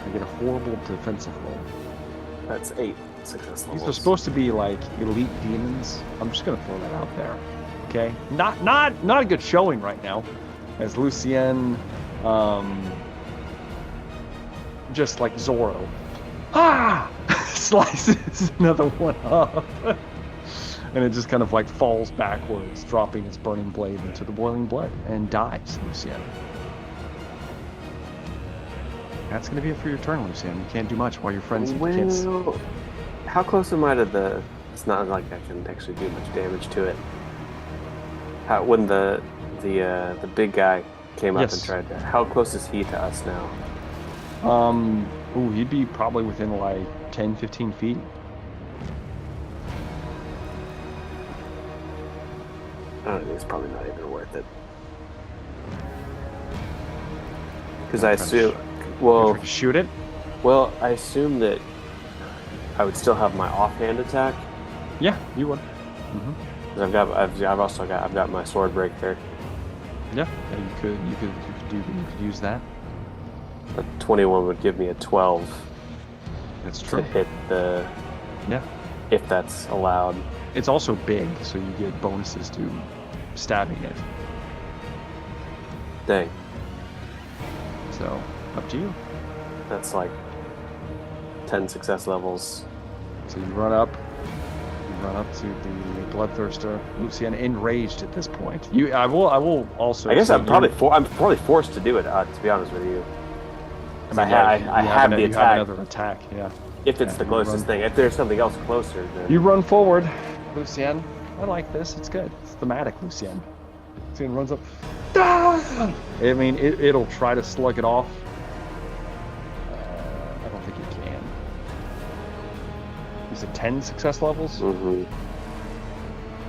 [SPEAKER 1] I get a horrible defensive roll.
[SPEAKER 6] That's 8 success levels.
[SPEAKER 1] These are supposed to be like elite demons. I'm just gonna throw that out there. Okay? Not a good showing right now. As Lucien just like Zorro. Slices another one up. And it just kind of like falls backwards, dropping its burning blade into the boiling blood, and dies, Lucien. That's going to be it for your turn, Lucien. You can't do much while your friends...
[SPEAKER 6] Well, how close am I to the... It's not like I can actually do much damage to it. When the big guy came up
[SPEAKER 1] Yes.
[SPEAKER 6] and tried to... How close is he to us now?
[SPEAKER 1] He'd be probably within like 10, 15 feet.
[SPEAKER 6] I don't think it's probably not even worth it. Because I assume, well,
[SPEAKER 1] to shoot it.
[SPEAKER 6] Well, I assume that I would still have my offhand attack.
[SPEAKER 1] Yeah, you would.
[SPEAKER 6] Because I've got my sword break there.
[SPEAKER 1] Yeah, you could use that.
[SPEAKER 6] A 21 would give me a 12.
[SPEAKER 1] That's true.
[SPEAKER 6] To hit the.
[SPEAKER 1] Yeah.
[SPEAKER 6] If that's allowed.
[SPEAKER 1] It's also big, so you get bonuses to stabbing it.
[SPEAKER 6] Dang.
[SPEAKER 1] So, up to you.
[SPEAKER 6] That's like 10 success levels.
[SPEAKER 1] So you run up to the bloodthirster, Lucien, enraged at this point. I will also.
[SPEAKER 6] I guess I'm probably forced to do it. To be honest with you, I have the attack.
[SPEAKER 1] You have another attack, yeah.
[SPEAKER 6] If it's the closest thing, if there's something else closer, then
[SPEAKER 1] you run forward, Lucien. I like this. It's good. It's thematic, Lucien. Lucien runs up. Ah! I mean, it'll try to slug it off. I don't think it can. You said 10 success levels?
[SPEAKER 6] Mm-hmm.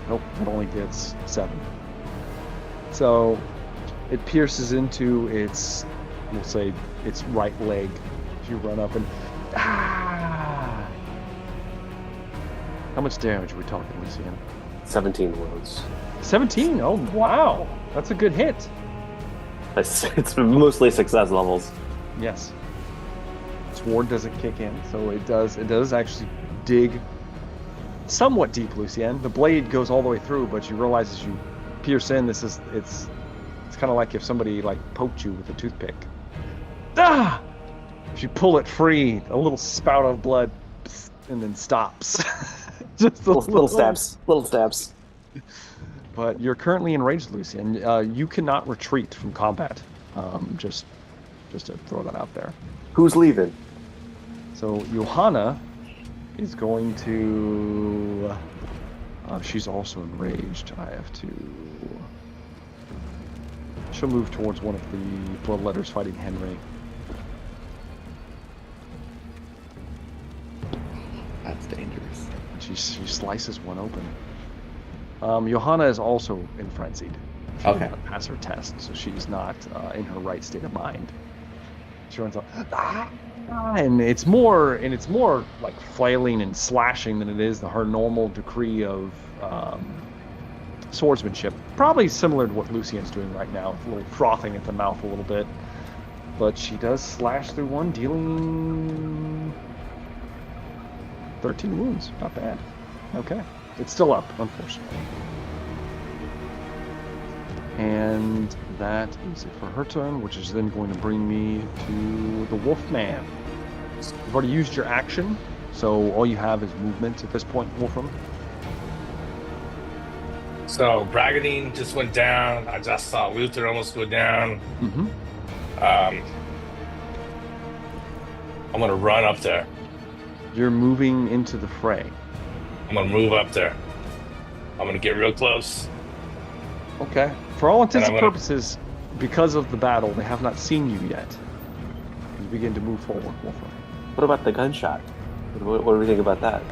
[SPEAKER 1] Nope, it only gets 7. So it pierces into its, we'll say, its right leg. You run up and ah! How much damage are we talking, Lucien?
[SPEAKER 6] 17 wounds.
[SPEAKER 1] 17? Oh, wow. That's a good hit.
[SPEAKER 6] It's mostly success levels.
[SPEAKER 1] Yes. Sword doesn't kick in, so it does actually dig somewhat deep, Lucien. The blade goes all the way through, but you realize as you pierce in, it's kind of like if somebody like poked you with a toothpick. Ah! If you pull it free, a little spout of blood, and then stops. Just
[SPEAKER 6] little stabs. Little stabs.
[SPEAKER 1] But you're currently enraged, Lucien. You cannot retreat from combat. Just to throw that out there.
[SPEAKER 6] Who's leaving?
[SPEAKER 1] So Johanna is going to. She's also enraged. I have to. She'll move towards one of the bloodletters fighting Henry.
[SPEAKER 4] That's dangerous.
[SPEAKER 1] She slices one open. Johanna is also frenzied. She did not pass her test, so she's not in her right state of mind. She runs up, and it's more like flailing and slashing than it is her normal degree of swordsmanship. Probably similar to what Lucien's doing right now, a little frothing at the mouth a little bit. But she does slash through one, dealing 13 wounds. Not bad. Okay. It's still up, unfortunately. And that is it for her turn, which is then going to bring me to the Wolfman. You've already used your action, so all you have is movement at this point, Wolfram.
[SPEAKER 2] So Bragadine just went down. I just saw Luther almost go down.
[SPEAKER 1] Mm-hmm.
[SPEAKER 2] I'm going to run up there.
[SPEAKER 1] You're moving into the fray.
[SPEAKER 2] I'm going to move up there. I'm going to get real close.
[SPEAKER 1] Okay. For all intents and purposes, because of the battle, they have not seen you yet. You begin to move forward, Wolfram.
[SPEAKER 6] What about the gunshot? What do we think about that?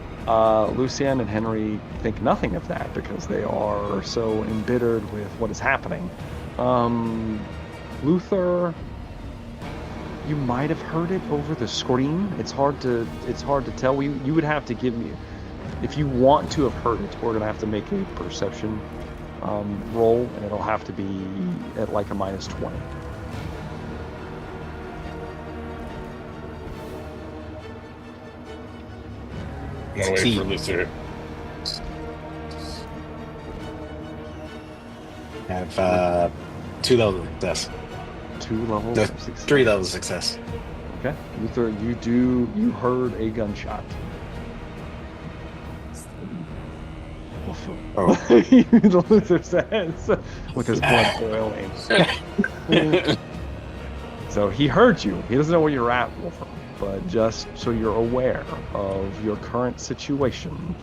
[SPEAKER 1] Lucien and Henry think nothing of that because they are so embittered with what is happening. Luther, you might have heard it over the screen. It's hard to tell. You would have to give me, if you want to have heard it, we're gonna have to make a perception roll, and it'll have to be at like a -20.
[SPEAKER 2] I'm gonna wait for Luther.
[SPEAKER 3] Have 2 levels of success.
[SPEAKER 1] 2 levels
[SPEAKER 3] No,
[SPEAKER 1] of success.
[SPEAKER 3] 3 levels of success.
[SPEAKER 1] Okay. Luther, you heard a gunshot.
[SPEAKER 3] Oh.
[SPEAKER 1] The Luther says, with his blood boiling. So he heard you. He doesn't know where you're at, Wolfram, but just so you're aware of your current situation.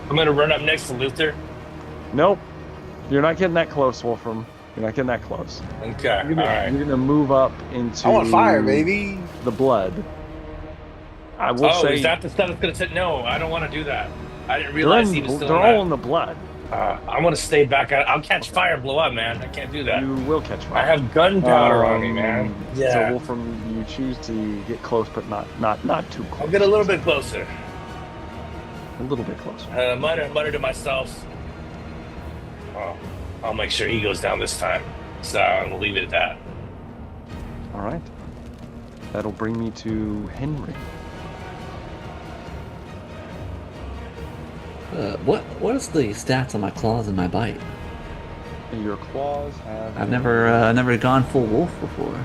[SPEAKER 2] I'm going to run up next to Luther.
[SPEAKER 1] Nope. You're not getting that close, Wolfram. You're not getting that close.
[SPEAKER 2] Okay,
[SPEAKER 1] You're gonna move up into
[SPEAKER 3] I want fire, baby.
[SPEAKER 1] the blood. I will say
[SPEAKER 2] is that the stuff that's going to sit? No, I don't want to do that. I didn't
[SPEAKER 1] they're
[SPEAKER 2] realize he was still
[SPEAKER 1] they're
[SPEAKER 2] in
[SPEAKER 1] all
[SPEAKER 2] that.
[SPEAKER 1] in the blood.
[SPEAKER 2] I'm gonna stay back. I'll catch fire, blow up, man. I can't do that.
[SPEAKER 1] You will catch fire.
[SPEAKER 2] I have gunpowder on me, man. Yeah.
[SPEAKER 1] So Wolfram, you choose to get close, but not too close.
[SPEAKER 2] I'll get a little bit closer.
[SPEAKER 1] A little bit closer.
[SPEAKER 2] Mutter to myself. Oh, I'll make sure he goes down this time. So we'll leave it at that.
[SPEAKER 1] All right. That'll bring me to Henry.
[SPEAKER 4] What is the stats on my claws and my bite?
[SPEAKER 1] Your claws have.
[SPEAKER 4] I've never gone full wolf before.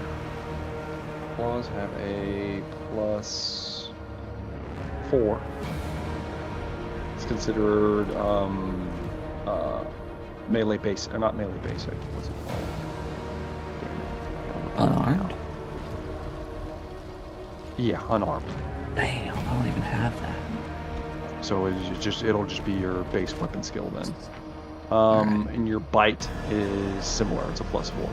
[SPEAKER 1] Claws have a +4. It's considered melee base, or not melee basic. What's it called?
[SPEAKER 4] Unarmed?
[SPEAKER 1] Yeah, unarmed.
[SPEAKER 4] Damn, I don't even have that.
[SPEAKER 1] So it'll just be your base weapon skill then.
[SPEAKER 4] Right.
[SPEAKER 1] And your bite is similar. It's a +4.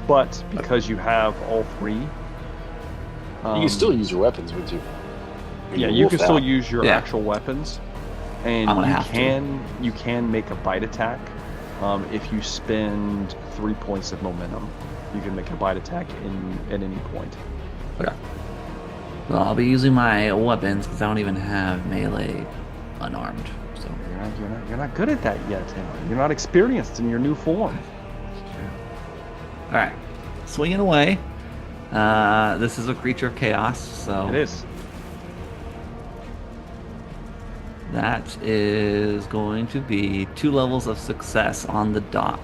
[SPEAKER 1] But because you have all 3,
[SPEAKER 3] You can still use your weapons, would you?
[SPEAKER 1] Yeah, you can still use your
[SPEAKER 4] Yeah.
[SPEAKER 1] actual weapons, and
[SPEAKER 4] I'm gonna
[SPEAKER 1] you
[SPEAKER 4] have
[SPEAKER 1] can make a bite attack. If you spend 3 points of momentum, you can make a bite attack at any point.
[SPEAKER 4] Okay. Well, I'll be using my weapons because I don't even have melee unarmed. So
[SPEAKER 1] You're not good at that yet, Henry. You're not experienced in your new form.
[SPEAKER 4] all right, swinging away. This is a creature of chaos, so
[SPEAKER 1] It is.
[SPEAKER 4] that is going to be 2 levels of success on the dot.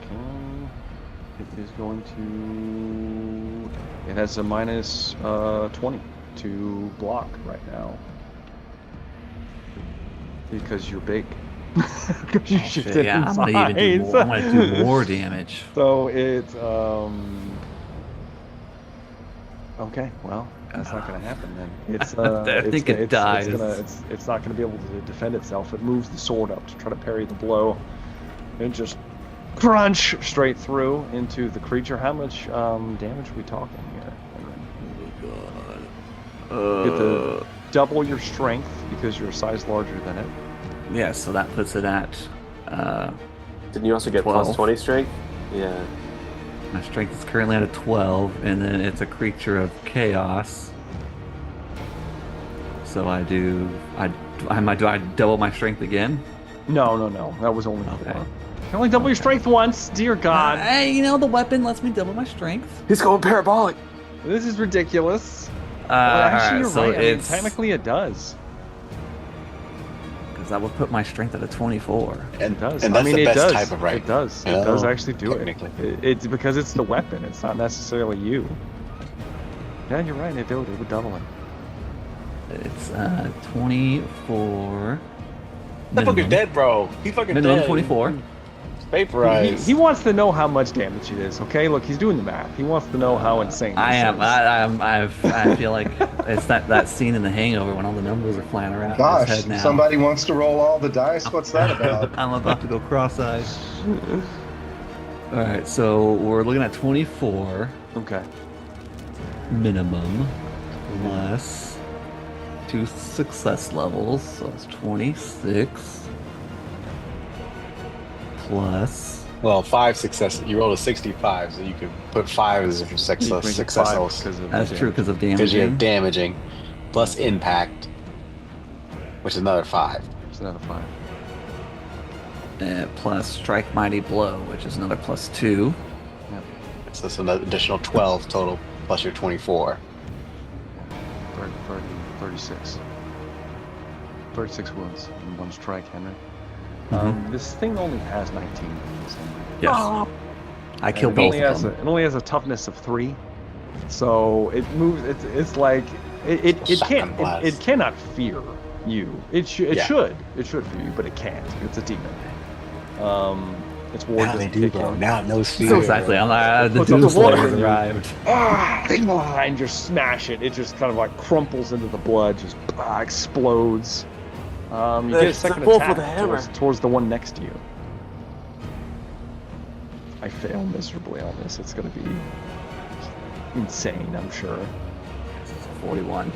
[SPEAKER 1] Okay. It is going to. It has a -20 to block right now. Because you're big. Because you shifted
[SPEAKER 4] Yeah, I'm
[SPEAKER 1] in
[SPEAKER 4] gonna even do
[SPEAKER 1] size.
[SPEAKER 4] more. I'm gonna do more damage.
[SPEAKER 1] So it's okay. Well, that's not going to happen then. It's
[SPEAKER 4] I think it dies.
[SPEAKER 1] It's not going to be able to defend itself. It moves the sword up to try to parry the blow, and just crunch straight through into the creature. How much damage are we talking here? You get to double your strength because you're a size larger than it.
[SPEAKER 4] Yeah, so that puts it at.
[SPEAKER 6] Didn't you also get
[SPEAKER 4] 12.
[SPEAKER 6] +20 strength? Yeah.
[SPEAKER 4] My strength is currently at a 12, and then it's a creature of chaos. So do I double my strength again?
[SPEAKER 1] No. That was only
[SPEAKER 4] Okay.
[SPEAKER 1] 4. You can only double your strength once. Dear God,
[SPEAKER 4] Hey, the weapon lets me double my strength.
[SPEAKER 6] He's going parabolic.
[SPEAKER 1] this is ridiculous.
[SPEAKER 4] Well,
[SPEAKER 1] Actually, you're
[SPEAKER 4] so
[SPEAKER 1] right. I mean,
[SPEAKER 4] it's
[SPEAKER 1] technically, it does.
[SPEAKER 4] because I would put my strength at a 24.
[SPEAKER 1] It does.
[SPEAKER 3] And that's
[SPEAKER 1] I mean,
[SPEAKER 3] the
[SPEAKER 1] it
[SPEAKER 3] best
[SPEAKER 1] does.
[SPEAKER 3] type of rank.
[SPEAKER 1] It does.
[SPEAKER 3] Yeah,
[SPEAKER 1] It does actually do it.
[SPEAKER 3] technically.
[SPEAKER 1] It's because it's the weapon. It's not necessarily you. Yeah, you're right. It would double it.
[SPEAKER 4] It's 24.
[SPEAKER 3] That fucker's
[SPEAKER 4] minimum.
[SPEAKER 3] dead, bro. He fucking
[SPEAKER 4] Minimum
[SPEAKER 3] dead.
[SPEAKER 4] 24.
[SPEAKER 3] Vaporized.
[SPEAKER 1] He wants to know how much damage it is. Okay, look, he's doing the math. He wants to know how insane.
[SPEAKER 4] I
[SPEAKER 1] this
[SPEAKER 4] am.
[SPEAKER 1] is.
[SPEAKER 4] I feel like it's that scene in The Hangover when all the numbers are flying around his
[SPEAKER 5] Gosh,
[SPEAKER 4] head now.
[SPEAKER 5] somebody wants to roll all the dice. What's that about?
[SPEAKER 4] I'm about to go cross-eyed. All right, so we're looking at 24
[SPEAKER 1] Okay.
[SPEAKER 4] minimum plus 2 success levels, so it's 26 plus.
[SPEAKER 3] Well, 5 success. You rolled a 65, so you could put 5 as your
[SPEAKER 1] You
[SPEAKER 3] success
[SPEAKER 1] make it
[SPEAKER 3] success
[SPEAKER 1] 5
[SPEAKER 3] levels.
[SPEAKER 1] because of
[SPEAKER 4] That's
[SPEAKER 1] the
[SPEAKER 4] true
[SPEAKER 1] damage.
[SPEAKER 4] because of
[SPEAKER 3] Because you have
[SPEAKER 4] damaging.
[SPEAKER 3] damaging plus impact, which is another 5.
[SPEAKER 1] It's another 5.
[SPEAKER 4] Plus strike mighty blow, which is another plus 2.
[SPEAKER 3] So it's an additional 12 total plus your 24.
[SPEAKER 1] 36. 36 wounds in 1 strike, Henry.
[SPEAKER 4] Mhm.
[SPEAKER 1] This thing only has 19 wounds, Henry.
[SPEAKER 4] Yes.
[SPEAKER 1] Oh.
[SPEAKER 4] I killed
[SPEAKER 1] It
[SPEAKER 4] both
[SPEAKER 1] only
[SPEAKER 4] of
[SPEAKER 1] has
[SPEAKER 4] them.
[SPEAKER 1] it only has a toughness of 3, so it moves. It's like it
[SPEAKER 3] Shotgun
[SPEAKER 1] can't
[SPEAKER 3] blast.
[SPEAKER 1] it cannot fear you. It should
[SPEAKER 3] Yeah.
[SPEAKER 1] fear you, but it can't. It's a demon. Its ward
[SPEAKER 3] Now they
[SPEAKER 1] doesn't
[SPEAKER 3] do,
[SPEAKER 1] kick
[SPEAKER 3] bro.
[SPEAKER 1] in.
[SPEAKER 3] Now it knows fear.
[SPEAKER 4] So exactly. I'm like, the
[SPEAKER 1] Puts up the
[SPEAKER 4] Doomslayer
[SPEAKER 1] wall.
[SPEAKER 4] has arrived.
[SPEAKER 1] And just smash it. It just kind of like crumples into the blood, just explodes. You get a
[SPEAKER 6] It's the
[SPEAKER 1] second
[SPEAKER 6] wolf
[SPEAKER 1] attack
[SPEAKER 6] with a hammer.
[SPEAKER 1] towards the one next to you. I fail miserably on this. It's going to be insane, I'm sure.
[SPEAKER 4] 41.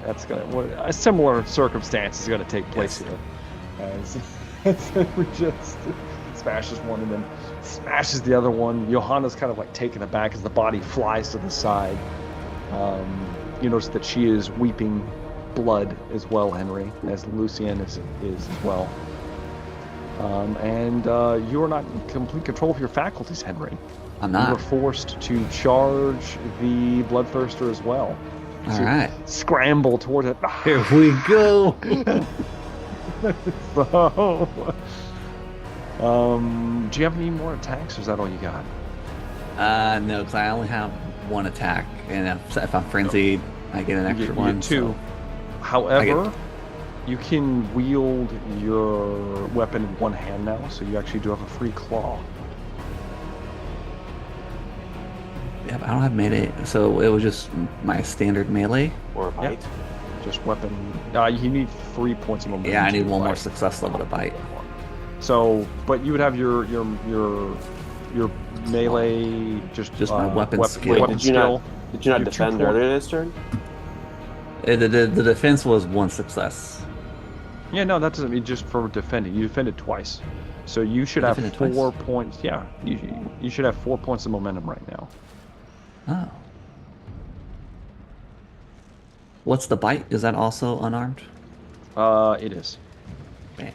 [SPEAKER 1] That's going to a similar circumstance is going to take place
[SPEAKER 4] Yes.
[SPEAKER 1] here. as Henry just smashes one and then smashes the other one. Johanna's kind of like taken aback as the body flies to the side. You notice that she is weeping blood as well, Henry, as Lucien is as well. And you are not in complete control of your faculties, Henry.
[SPEAKER 4] I'm
[SPEAKER 1] You
[SPEAKER 4] not.
[SPEAKER 1] were forced to charge the Bloodthirster as well.
[SPEAKER 4] All
[SPEAKER 1] So
[SPEAKER 4] right.
[SPEAKER 1] scramble towards it.
[SPEAKER 4] Here we go.
[SPEAKER 1] So, do you have any more attacks, or is that all you got?
[SPEAKER 4] No, because I only have one attack, and if I'm frenzied, I get an extra
[SPEAKER 1] You
[SPEAKER 4] one.
[SPEAKER 1] get two.
[SPEAKER 4] so-
[SPEAKER 1] However, you can wield your weapon in one hand now, so you actually do have a free claw.
[SPEAKER 4] Yeah, but I don't have melee, so it was just my standard melee.
[SPEAKER 6] Or a bite.
[SPEAKER 1] Just weapon. You need 3 points of momentum.
[SPEAKER 4] Yeah, I need
[SPEAKER 1] to
[SPEAKER 4] one more
[SPEAKER 1] bite.
[SPEAKER 4] success level to bite.
[SPEAKER 1] So, but you would have your melee just
[SPEAKER 4] my weapon skill.
[SPEAKER 1] weapon
[SPEAKER 6] Did you not-
[SPEAKER 1] skill.
[SPEAKER 6] Did you not
[SPEAKER 1] You have 2
[SPEAKER 6] defend
[SPEAKER 1] points.
[SPEAKER 6] earlier this turn?
[SPEAKER 4] The defense was one success.
[SPEAKER 1] Yeah, no, that doesn't mean just for defending. You defended twice, so you should
[SPEAKER 4] I
[SPEAKER 1] have
[SPEAKER 4] defended
[SPEAKER 1] 4
[SPEAKER 4] twice?
[SPEAKER 1] points. Yeah, you should have 4 points of momentum right now.
[SPEAKER 4] Oh. What's the bite? Is that also unarmed?
[SPEAKER 1] It is,
[SPEAKER 4] Yeah.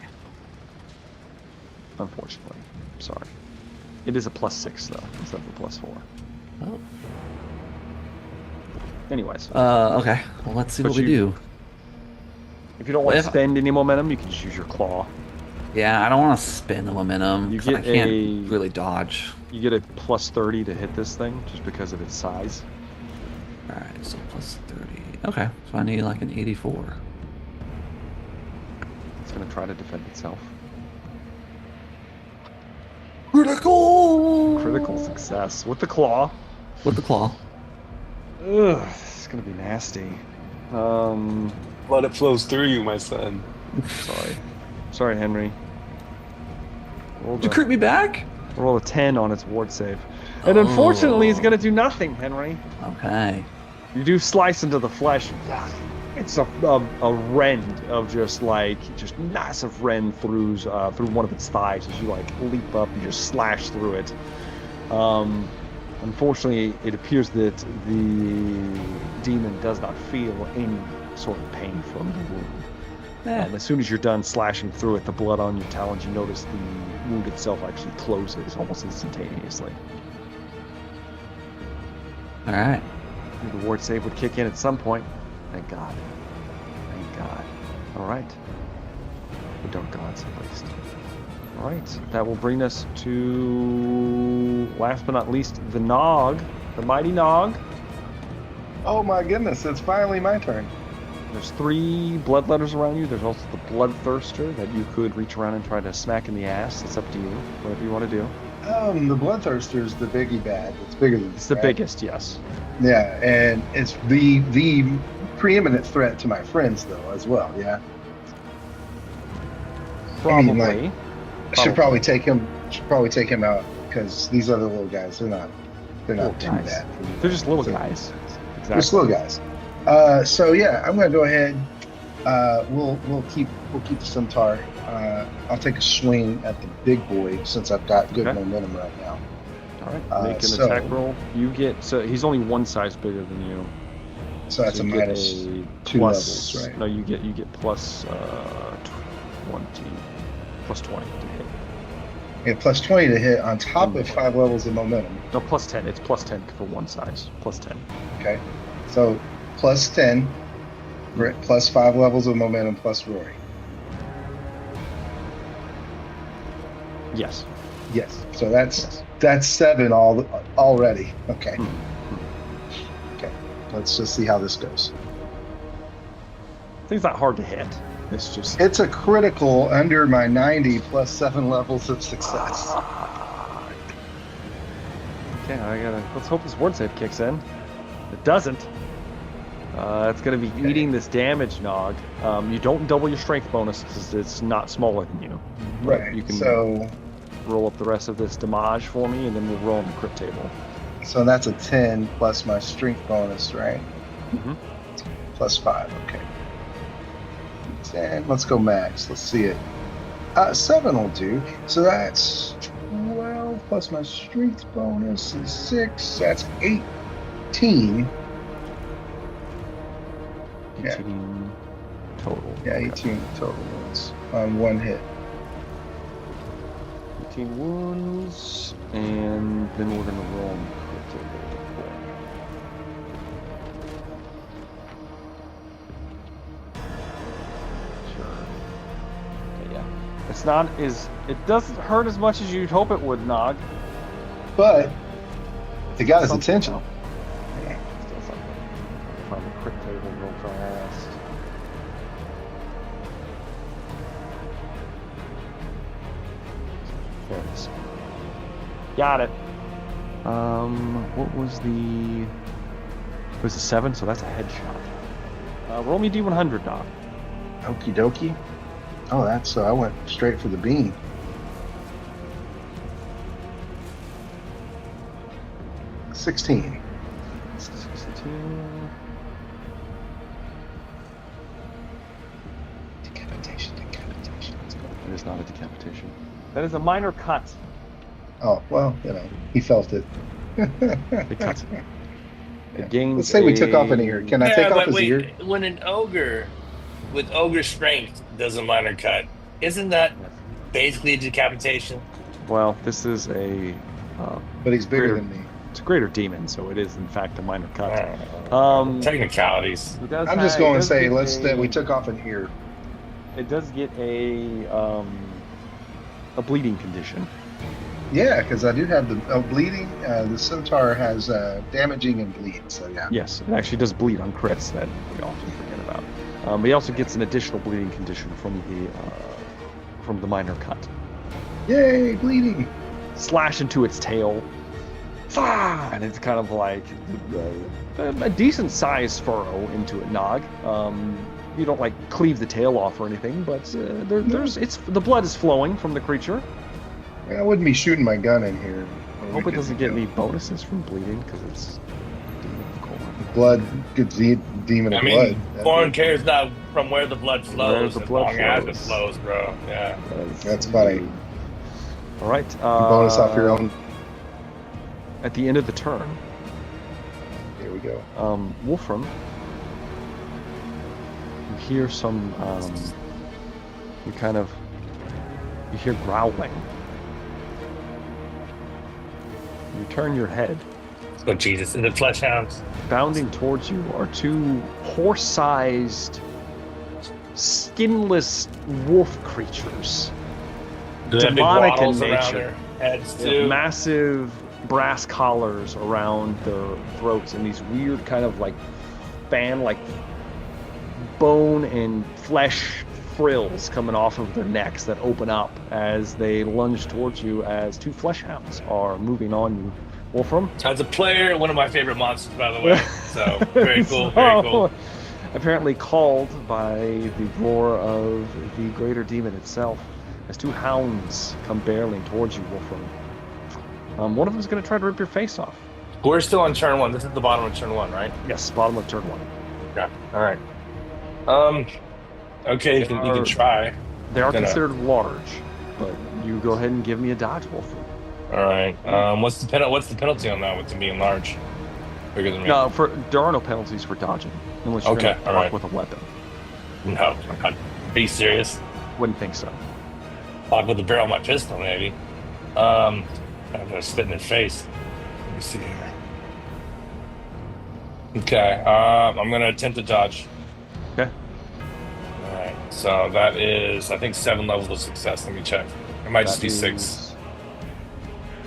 [SPEAKER 1] unfortunately. Sorry. It is a +6 though, instead of a +4.
[SPEAKER 4] Oh.
[SPEAKER 1] Anyways,
[SPEAKER 4] Okay. Well, let's see
[SPEAKER 1] But
[SPEAKER 4] what we
[SPEAKER 1] you-
[SPEAKER 4] do.
[SPEAKER 1] if you don't want to
[SPEAKER 4] if-
[SPEAKER 1] spend any momentum, you can just use your claw.
[SPEAKER 4] Yeah, I don't want to spend the momentum.
[SPEAKER 1] You
[SPEAKER 4] 'cause I
[SPEAKER 1] get
[SPEAKER 4] can't
[SPEAKER 1] a-
[SPEAKER 4] really dodge.
[SPEAKER 1] You get a +30 to hit this thing, just because of its size.
[SPEAKER 4] All right, so plus 30. Okay, so I need like an 84.
[SPEAKER 1] It's gonna try to defend itself.
[SPEAKER 4] Critical.
[SPEAKER 1] Critical success with the claw.
[SPEAKER 4] With the claw.
[SPEAKER 1] Ugh, this is gonna be nasty.
[SPEAKER 3] Blood it flows through you, my son.
[SPEAKER 1] Sorry, Henry.
[SPEAKER 4] Did you crit me back?
[SPEAKER 1] Roll a 10 on its ward save, and unfortunately, it's
[SPEAKER 4] Oh.
[SPEAKER 1] gonna do nothing, Henry.
[SPEAKER 4] Okay.
[SPEAKER 1] You do slice into the flesh. It's a rend of just massive rend through one of its thighs as you like leap up and just slash through it. Unfortunately, it appears that the demon does not feel any sort of pain from the wound. As soon as you're done slashing through it, the blood on your talons, you notice the wound itself actually closes almost instantaneously.
[SPEAKER 4] All right.
[SPEAKER 1] The ward save would kick in at some point. Thank God. Thank God. All right. The dark gods, at least. All right. That will bring us to, last but not least, the Nog, the mighty Nog.
[SPEAKER 5] Oh my goodness, it's finally my turn.
[SPEAKER 1] There's 3 bloodletters around you. There's also the Bloodthirster that you could reach around and try to smack in the ass. It's up to you. Whatever you want to do.
[SPEAKER 5] The Bloodthirster is the biggie bad. It's bigger than
[SPEAKER 1] It's the
[SPEAKER 5] right?
[SPEAKER 1] biggest, yes.
[SPEAKER 5] Yeah, and it's the preeminent threat to my friends though as well. Yeah,
[SPEAKER 1] Probably.
[SPEAKER 5] I mean, should probably take him. Should probably take him out because these other little guys, they're not
[SPEAKER 1] Little
[SPEAKER 5] too
[SPEAKER 1] guys.
[SPEAKER 5] bad.
[SPEAKER 1] They're just little
[SPEAKER 5] So-
[SPEAKER 1] guys.
[SPEAKER 5] They're just little guys. So yeah, I'm gonna go ahead. We'll keep the centaur. I'll take a swing at the big boy since I've got good
[SPEAKER 1] Okay.
[SPEAKER 5] momentum right now.
[SPEAKER 1] All right. Make an
[SPEAKER 5] so-
[SPEAKER 1] attack roll. You get, so he's only one size bigger than you.
[SPEAKER 5] So that's
[SPEAKER 1] So
[SPEAKER 5] a
[SPEAKER 1] you get
[SPEAKER 5] minus
[SPEAKER 1] a
[SPEAKER 5] 2
[SPEAKER 1] plus-
[SPEAKER 5] levels, right?
[SPEAKER 1] No, you get plus 20, plus 20 to hit.
[SPEAKER 5] Yeah, plus 20 to hit on top of 5 levels of momentum.
[SPEAKER 1] No, plus 10. It's plus 10 for one size. Plus 10.
[SPEAKER 5] Okay, so plus 10, plus 5 levels of momentum, plus Rory.
[SPEAKER 1] Yes.
[SPEAKER 5] Yes. So that's
[SPEAKER 1] Yes.
[SPEAKER 5] that's 7 already. Okay.
[SPEAKER 1] Hmm.
[SPEAKER 5] Okay. Let's just see how this goes.
[SPEAKER 1] I think it's not hard to hit. It's just.
[SPEAKER 5] It's a critical under my 90 plus 7 levels of success.
[SPEAKER 1] Okay, let's hope this ward save kicks in. It doesn't. It's going to be eating this damage, Nog. You don't double your strength bonus because it's not smaller than you. But
[SPEAKER 5] Right.
[SPEAKER 1] You can
[SPEAKER 5] So
[SPEAKER 1] roll up the rest of this damage for me, and then we'll roll on the crit table.
[SPEAKER 5] that's a 10 plus my strength bonus, right?
[SPEAKER 1] Mhm.
[SPEAKER 5] Plus 5. Okay. 10. Let's go max. Let's see it. 7 will do. So that's 12 plus my strength bonus is 6. That's 18.
[SPEAKER 1] 18 total.
[SPEAKER 5] Yeah,
[SPEAKER 1] Okay.
[SPEAKER 5] 18 total wounds on 1 hit.
[SPEAKER 1] 18 wounds, and then we're going to roll on critical. Sure. Okay, yeah. It's not as... It doesn't hurt as much as you'd hope it would, Nog.
[SPEAKER 5] But it got his
[SPEAKER 1] Something
[SPEAKER 5] attention.
[SPEAKER 1] else. Yeah, still something. Find the crit table real fast. There it is. Got it. What was the... It was a 7, so that's a headshot. Roll me D100, Doc.
[SPEAKER 5] Okie dokie. Oh, that's so I went straight for the beam. $16.
[SPEAKER 1] 16.
[SPEAKER 5] Decapitation. Let's go.
[SPEAKER 1] It is not a decapitation. That is a minor cut.
[SPEAKER 5] Oh, well, he felt it.
[SPEAKER 1] It cuts it. It gains
[SPEAKER 5] Let's say we took off an ear. Can I take off
[SPEAKER 2] but
[SPEAKER 5] his
[SPEAKER 2] wait,
[SPEAKER 5] ear?
[SPEAKER 2] when an ogre with ogre strength does a minor cut, isn't that basically a decapitation?
[SPEAKER 1] Well, this is a...
[SPEAKER 5] But he's bigger
[SPEAKER 1] greater-
[SPEAKER 5] than me.
[SPEAKER 1] It's a greater demon, so it is, in fact, a minor cut.
[SPEAKER 2] Technicalities.
[SPEAKER 1] It does
[SPEAKER 5] I'm just
[SPEAKER 1] have-
[SPEAKER 5] going
[SPEAKER 1] it
[SPEAKER 5] to
[SPEAKER 1] does
[SPEAKER 5] say,
[SPEAKER 1] get
[SPEAKER 5] that we took off an ear.
[SPEAKER 1] It does get a bleeding condition.
[SPEAKER 5] Yeah, because I do have the bleeding. The centaur has damaging and bleed. So yeah.
[SPEAKER 1] Yes, it actually does bleed on crits that we often forget about. But he also gets an additional bleeding condition from the minor cut.
[SPEAKER 5] Yay, bleeding!
[SPEAKER 1] Slash into its tail. And it's kind of like a decent sized furrow into it, Nog. You don't like cleave the tail off or anything, but the blood is flowing from the creature.
[SPEAKER 5] I wouldn't be shooting my gun in here.
[SPEAKER 1] I hope it doesn't get any bonuses from bleeding because it's demon of cold.
[SPEAKER 5] Blood gets the demon of blood.
[SPEAKER 2] Foreign cares not from where the blood flows,
[SPEAKER 1] the
[SPEAKER 2] as
[SPEAKER 1] blood
[SPEAKER 2] long as it
[SPEAKER 1] flows.
[SPEAKER 2] flows, bro. Yeah.
[SPEAKER 5] That's funny.
[SPEAKER 1] All right.
[SPEAKER 5] Bonus off your own.
[SPEAKER 1] At the end of the turn,
[SPEAKER 5] Here we go.
[SPEAKER 1] Wolfram, you hear some, you hear growling. You turn your head.
[SPEAKER 2] Oh, Jesus. Is it flesh hounds?
[SPEAKER 1] Bounding towards you are 2 horse-sized, skinless wolf creatures.
[SPEAKER 2] Do they have big
[SPEAKER 1] Demonic in
[SPEAKER 2] wattles around
[SPEAKER 1] nature.
[SPEAKER 2] their heads,
[SPEAKER 1] They have
[SPEAKER 2] too?
[SPEAKER 1] massive brass collars around their throats and these weird kind of like fan-like bone and flesh frills coming off of their necks that open up as they lunge towards you as 2 flesh hounds are moving on you. Wolfram?
[SPEAKER 2] As a player, one of my favorite monsters, by the way. So, very cool, very cool.
[SPEAKER 1] Apparently called by the roar of the greater demon itself as 2 hounds come barreling towards you, Wolfram. One of them is going to try to rip your face off.
[SPEAKER 2] We're still on turn 1. This is the bottom of turn 1, right?
[SPEAKER 1] Yes, bottom of turn 1.
[SPEAKER 2] Yeah. All right. Okay, you can try.
[SPEAKER 1] They are
[SPEAKER 2] Gonna-
[SPEAKER 1] considered large, but you go ahead and give me a dodge, Wolfram.
[SPEAKER 2] All right. What's the penalty on that with them being large? Bigger than me?
[SPEAKER 1] No, there are no penalties for dodging unless you're
[SPEAKER 2] Okay,
[SPEAKER 1] going to
[SPEAKER 2] all
[SPEAKER 1] block
[SPEAKER 2] right.
[SPEAKER 1] with a weapon.
[SPEAKER 2] No. Are you serious?
[SPEAKER 1] Wouldn't think so.
[SPEAKER 2] Block with the barrel of my pistol, maybe. I'm gonna spit in their face. Let me see here. Okay. I'm gonna attempt to dodge.
[SPEAKER 1] Okay.
[SPEAKER 2] All right. So that is, I think, 7 levels of success. Let me check. It might just
[SPEAKER 1] That
[SPEAKER 2] be
[SPEAKER 1] is-
[SPEAKER 2] 6.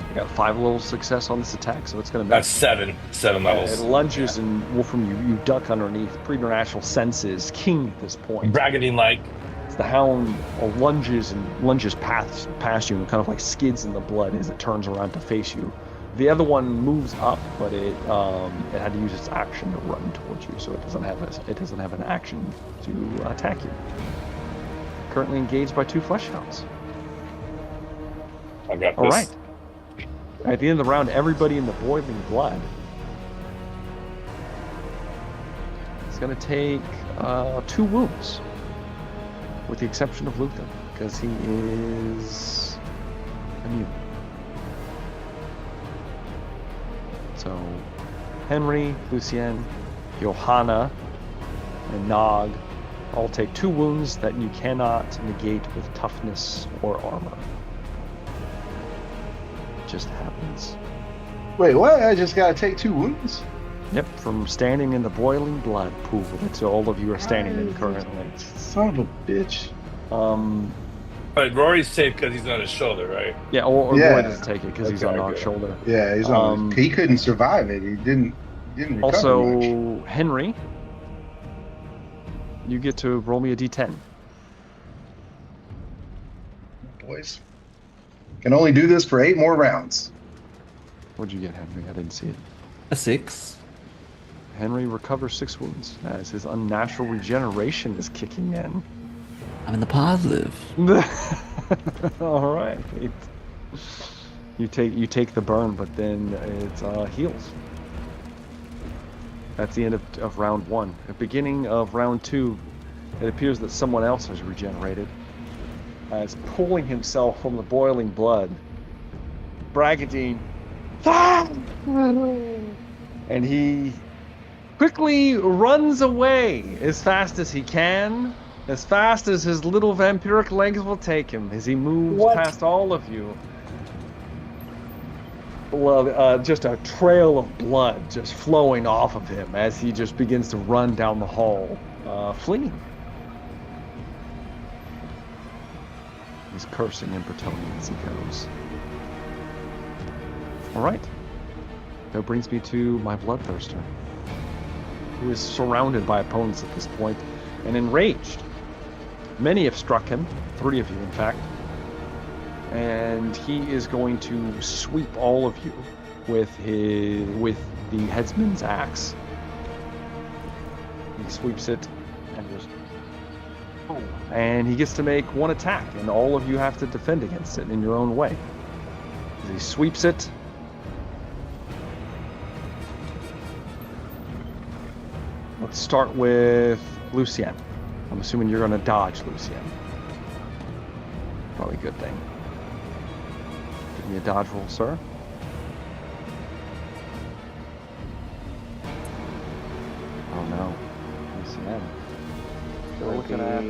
[SPEAKER 1] You got 5 levels success on this attack, so it's going to
[SPEAKER 2] That's 7. 7 levels.
[SPEAKER 1] It lunges and Wolfram, you duck underneath. Preternatural senses king at this point.
[SPEAKER 2] Bracketing like.
[SPEAKER 1] The hound lunges past you and kind of like skids in the blood as it turns around to face you. The other one moves up, but it had to use its action to run towards you, so it doesn't have an action to attack you. Currently engaged by 2 flesh hounds.
[SPEAKER 2] I got this.
[SPEAKER 1] All right. At the end of the round, everybody in the boiling blood is going to take 2 wounds, with the exception of Luther. because he is immune. So, Henry, Lucien, Johanna, and Nog all take 2 wounds that you cannot negate with toughness or armor. It just happens.
[SPEAKER 5] Wait, what? I just gotta take 2 wounds?
[SPEAKER 1] Yep, from standing in the boiling blood pool that all of you are standing in currently.
[SPEAKER 5] Son of a bitch.
[SPEAKER 2] But Rory's safe because he's on his shoulder, right?
[SPEAKER 1] Yeah, or
[SPEAKER 5] Yeah.
[SPEAKER 1] Roy doesn't take it because he's on
[SPEAKER 2] Okay,
[SPEAKER 1] Nog's
[SPEAKER 2] good.
[SPEAKER 1] shoulder.
[SPEAKER 5] Yeah, he's on. He couldn't survive it. He didn't recover much.
[SPEAKER 1] Also, Henry, you get to roll me a d10.
[SPEAKER 5] Boys, can only do this for 8 more rounds.
[SPEAKER 1] What'd you get, Henry? I didn't see it.
[SPEAKER 4] A 6.
[SPEAKER 1] Henry recovers 6 wounds as his unnatural regeneration is kicking in.
[SPEAKER 4] I'm in the positive.
[SPEAKER 1] All right. You take the burn, but then it heals. That's the end of round 1. At the beginning of round 2, it appears that someone else has regenerated. As pulling himself from the boiling blood, Bragadine, and he quickly runs away as fast as he can, as fast as his little vampiric legs will take him, as he moves past all of you. Just a trail of blood just flowing off of him as he just begins to run down the hall, fleeing. He's cursing in Bretonnian as he goes. Alright. That brings me to my Bloodthirster, who is surrounded by opponents at this point and enraged. Many have struck him, 3 of you in fact. And he is going to sweep all of you with the headsman's axe. He sweeps it and just and he gets to make 1 attack, and all of you have to defend against it in your own way. As he sweeps it, let's start with Lucien. I'm assuming you're going to dodge Lucien. Probably a good thing. Give me a dodge roll, sir. Oh no. Lucien. Still looking at,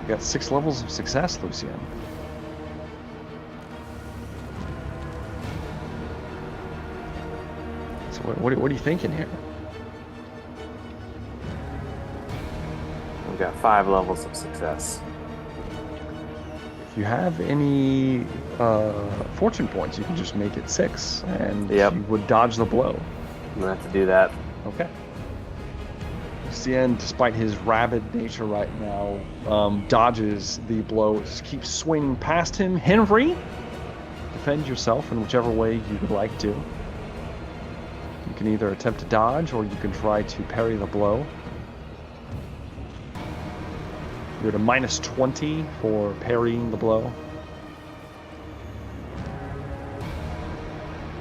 [SPEAKER 1] we got 6 levels of success, Lucien. So what are you thinking here?
[SPEAKER 6] We've got 5 levels of success.
[SPEAKER 1] If you have any fortune points, you can just make it 6, and
[SPEAKER 6] Yep.
[SPEAKER 1] you would dodge the blow.
[SPEAKER 6] I'm gonna have to do that.
[SPEAKER 1] Okay. Lucien, despite his rabid nature right now, dodges the blow. Just keeps swinging past him. Henry, defend yourself in whichever way you would like to. You can either attempt to dodge, or you can try to parry the blow. You're at a minus 20 for parrying the blow.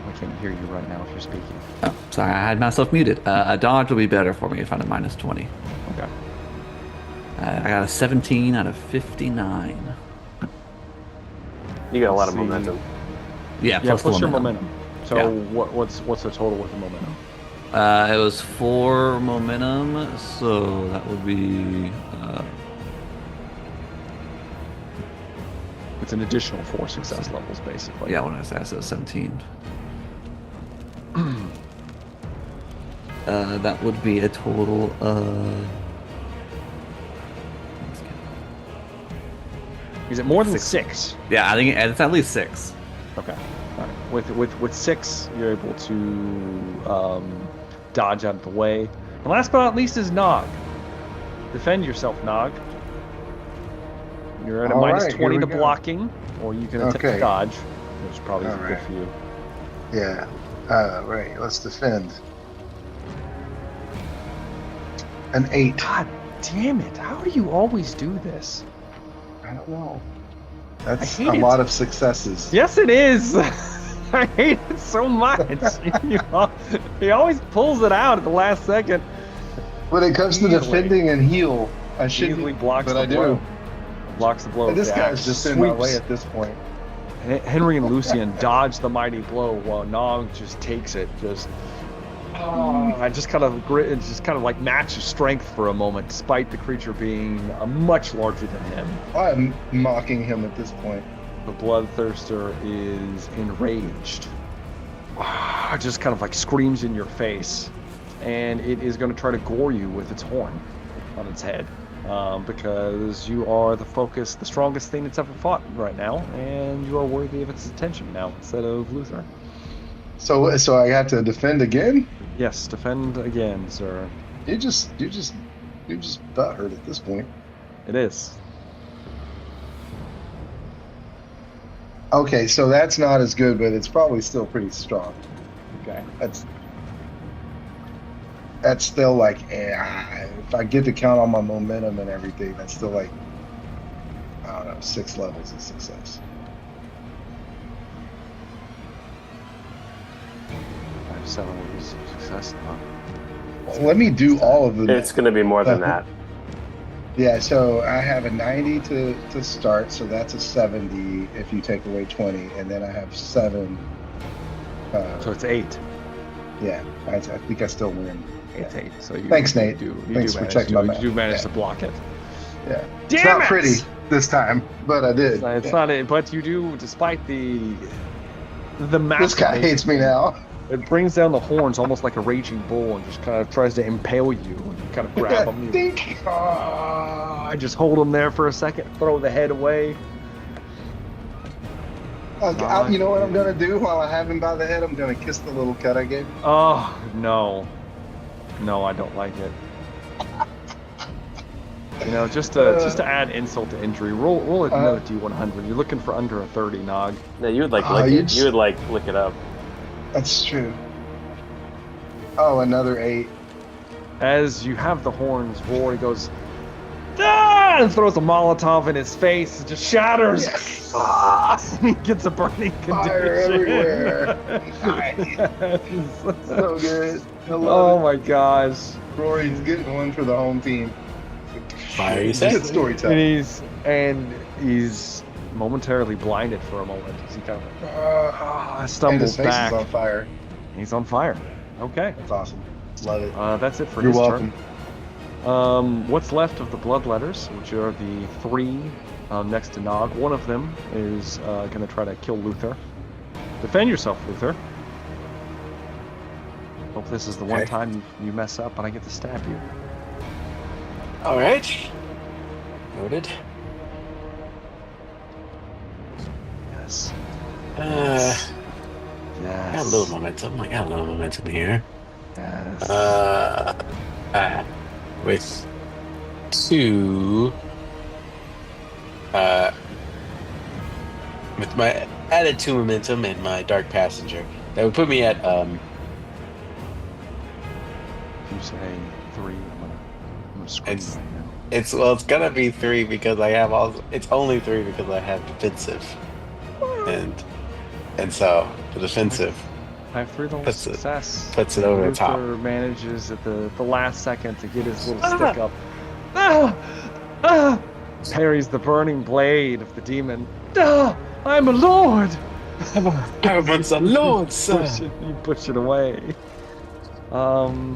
[SPEAKER 1] I can't hear you right now if you're speaking.
[SPEAKER 4] Oh, sorry, I had myself muted. A dodge will be better for me if I'm at minus 20.
[SPEAKER 1] Okay.
[SPEAKER 4] I got a 17 out of 59.
[SPEAKER 6] You got a lot
[SPEAKER 1] Let's
[SPEAKER 6] of
[SPEAKER 1] see.
[SPEAKER 6] momentum.
[SPEAKER 4] Yeah,
[SPEAKER 1] Yeah,
[SPEAKER 4] plus
[SPEAKER 1] plus
[SPEAKER 4] the
[SPEAKER 1] your
[SPEAKER 4] momentum.
[SPEAKER 1] momentum. So
[SPEAKER 4] Yeah.
[SPEAKER 1] what's the total with the momentum?
[SPEAKER 4] It was 4 momentum, so that would be...
[SPEAKER 1] It's an additional 4 success levels, basically.
[SPEAKER 4] yeah, when I say 17. That would be a total of...
[SPEAKER 1] Is it more than 6?
[SPEAKER 4] Yeah, I think it's at least 6.
[SPEAKER 1] Okay. All right. With 6, you're able to dodge out of the way. And last but not least is Nog. Defend yourself, Nog. You're at a
[SPEAKER 5] All
[SPEAKER 1] minus
[SPEAKER 5] right, here
[SPEAKER 1] 20
[SPEAKER 5] we
[SPEAKER 1] to
[SPEAKER 5] go.
[SPEAKER 1] blocking, or you can attempt to
[SPEAKER 5] Okay.
[SPEAKER 1] dodge, which probably isn't
[SPEAKER 5] All
[SPEAKER 1] good
[SPEAKER 5] right.
[SPEAKER 1] for you.
[SPEAKER 5] Yeah. Right. Let's defend. An 8.
[SPEAKER 1] God damn it! How do you always do this?
[SPEAKER 5] I don't know. That's
[SPEAKER 1] hate
[SPEAKER 5] a
[SPEAKER 1] it.
[SPEAKER 5] lot of successes.
[SPEAKER 1] Yes, it is. I hate it so much. He always pulls it out at the last second.
[SPEAKER 5] When it comes to
[SPEAKER 1] Healing.
[SPEAKER 5] defending and heal, I shouldn't,
[SPEAKER 1] easily blocks
[SPEAKER 5] but
[SPEAKER 1] the
[SPEAKER 5] I
[SPEAKER 1] blow.
[SPEAKER 5] do.
[SPEAKER 1] Blocks the blow.
[SPEAKER 5] This
[SPEAKER 1] The
[SPEAKER 5] guy's
[SPEAKER 1] axe
[SPEAKER 5] just in my
[SPEAKER 1] sweeps.
[SPEAKER 5] way at this point.
[SPEAKER 1] Henry and Lucian dodge the mighty blow while Nog just takes it. I just kind of like matches strength for a moment, despite the creature being much larger than him.
[SPEAKER 5] I'm mocking him at this point.
[SPEAKER 1] The bloodthirster is enraged. Just kind of like screams in your face, and it is going to try to gore you with its horn on its head, because you are the strongest thing it's ever fought right now, and you are worthy of its attention now instead of Luther.
[SPEAKER 5] So I have to defend again?
[SPEAKER 1] Yes, defend again, sir.
[SPEAKER 5] You're just butthurt at this point.
[SPEAKER 1] It is.
[SPEAKER 5] Okay, so that's not as good, but it's probably still pretty strong.
[SPEAKER 1] Okay.
[SPEAKER 5] That's still like, if I get to count on my momentum and everything, that's still like, I don't know, 6 levels of success.
[SPEAKER 1] 7 levels of success.
[SPEAKER 5] Let me do all of them.
[SPEAKER 6] It's going to be more than that.
[SPEAKER 5] Yeah, so I have a 90 to start, so that's a 70 if you take away 20, and then I have 7.
[SPEAKER 1] So it's 8.
[SPEAKER 5] Yeah, I think I still win.
[SPEAKER 1] It's 8. So you,
[SPEAKER 5] Thanks, Nate.
[SPEAKER 1] Thanks
[SPEAKER 5] for checking my math.
[SPEAKER 1] You do manage to block it.
[SPEAKER 5] Yeah.
[SPEAKER 1] Damn
[SPEAKER 5] it's not
[SPEAKER 1] it!
[SPEAKER 5] pretty this time, but I did.
[SPEAKER 1] It's not it, but you do, despite the massive.
[SPEAKER 5] This guy hates me now.
[SPEAKER 1] It brings down the horns almost like a raging bull and just kind of tries to impale you and you kind of grab him.
[SPEAKER 5] Dink.
[SPEAKER 1] I just hold him there for a second, throw the head away.
[SPEAKER 5] You know what I'm gonna do while I have him by the head? I'm gonna kiss the little cut I gave him.
[SPEAKER 1] Oh no, I don't like it. You know, just to add insult to injury, roll another D100. You're looking for under a 30, Nog.
[SPEAKER 6] No, you would like lick it. You would like lick it up.
[SPEAKER 5] That's true. Oh, another 8.
[SPEAKER 1] As you have the horns roar, he goes, ah! And throws a Molotov in his face. It just shatters.
[SPEAKER 5] Yes.
[SPEAKER 1] He gets a burning condition.
[SPEAKER 5] Fire everywhere. Nice. So good.
[SPEAKER 1] Oh my gosh.
[SPEAKER 5] Rory's getting one for the home team.
[SPEAKER 3] Fire, you
[SPEAKER 5] Good
[SPEAKER 3] say?
[SPEAKER 5] storytelling.
[SPEAKER 1] And he's momentarily blinded for a moment as he kind of stumbles
[SPEAKER 5] and his face
[SPEAKER 1] back.
[SPEAKER 5] is on fire.
[SPEAKER 1] He's on fire. Okay.
[SPEAKER 5] That's awesome. Love it.
[SPEAKER 1] That's it for
[SPEAKER 5] You're
[SPEAKER 1] his
[SPEAKER 5] welcome.
[SPEAKER 1] turn. What's left of the bloodletters, which are the 3 next to Nog. One of them is going to try to kill Luther. Defend yourself, Luther. Hope this is the one time you mess up and I get to stab you.
[SPEAKER 3] All right. Noted.
[SPEAKER 1] Yes.
[SPEAKER 3] Yes. Got a little momentum. I got a little momentum here.
[SPEAKER 1] Yes.
[SPEAKER 3] With 2. With my added 2 momentum and my dark passenger, that would put me at
[SPEAKER 1] If you say 3, I'm gonna scream
[SPEAKER 3] It's-
[SPEAKER 1] right now.
[SPEAKER 3] it's gonna be 3 because I have it's only 3 because I have defensive, and so the defensive
[SPEAKER 1] I have 3 levels of
[SPEAKER 3] puts it-
[SPEAKER 1] success.
[SPEAKER 3] puts it over the top.
[SPEAKER 1] Luther manages at the last second to get his little stick up. Parries the burning blade of the demon. I'm a lord!
[SPEAKER 3] I once a lord, sir.
[SPEAKER 1] You push it away. The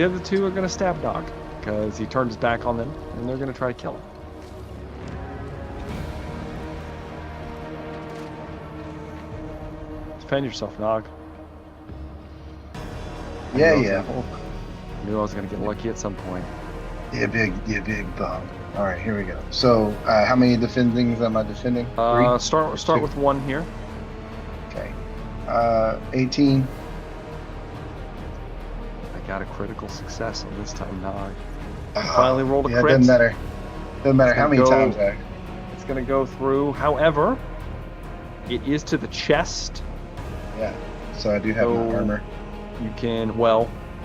[SPEAKER 1] other 2 are going to stab Nog because he turned his back on them and they're going to try to kill him. Defend yourself, Nog.
[SPEAKER 5] Yeah.
[SPEAKER 1] I knew I was going to get lucky at some point.
[SPEAKER 5] You big bum. All right, here we go. So, how many defendings am I defending? 3?
[SPEAKER 1] Start with 1 here.
[SPEAKER 5] Okay. 18.
[SPEAKER 1] I got a critical success on this time, Nog. Finally rolled a
[SPEAKER 5] Yeah,
[SPEAKER 1] crit.
[SPEAKER 5] doesn't matter. Doesn't matter how many times I.
[SPEAKER 1] It's going to go through. However, it is to the chest.
[SPEAKER 5] Yeah. So I do have my armor.
[SPEAKER 1] You can,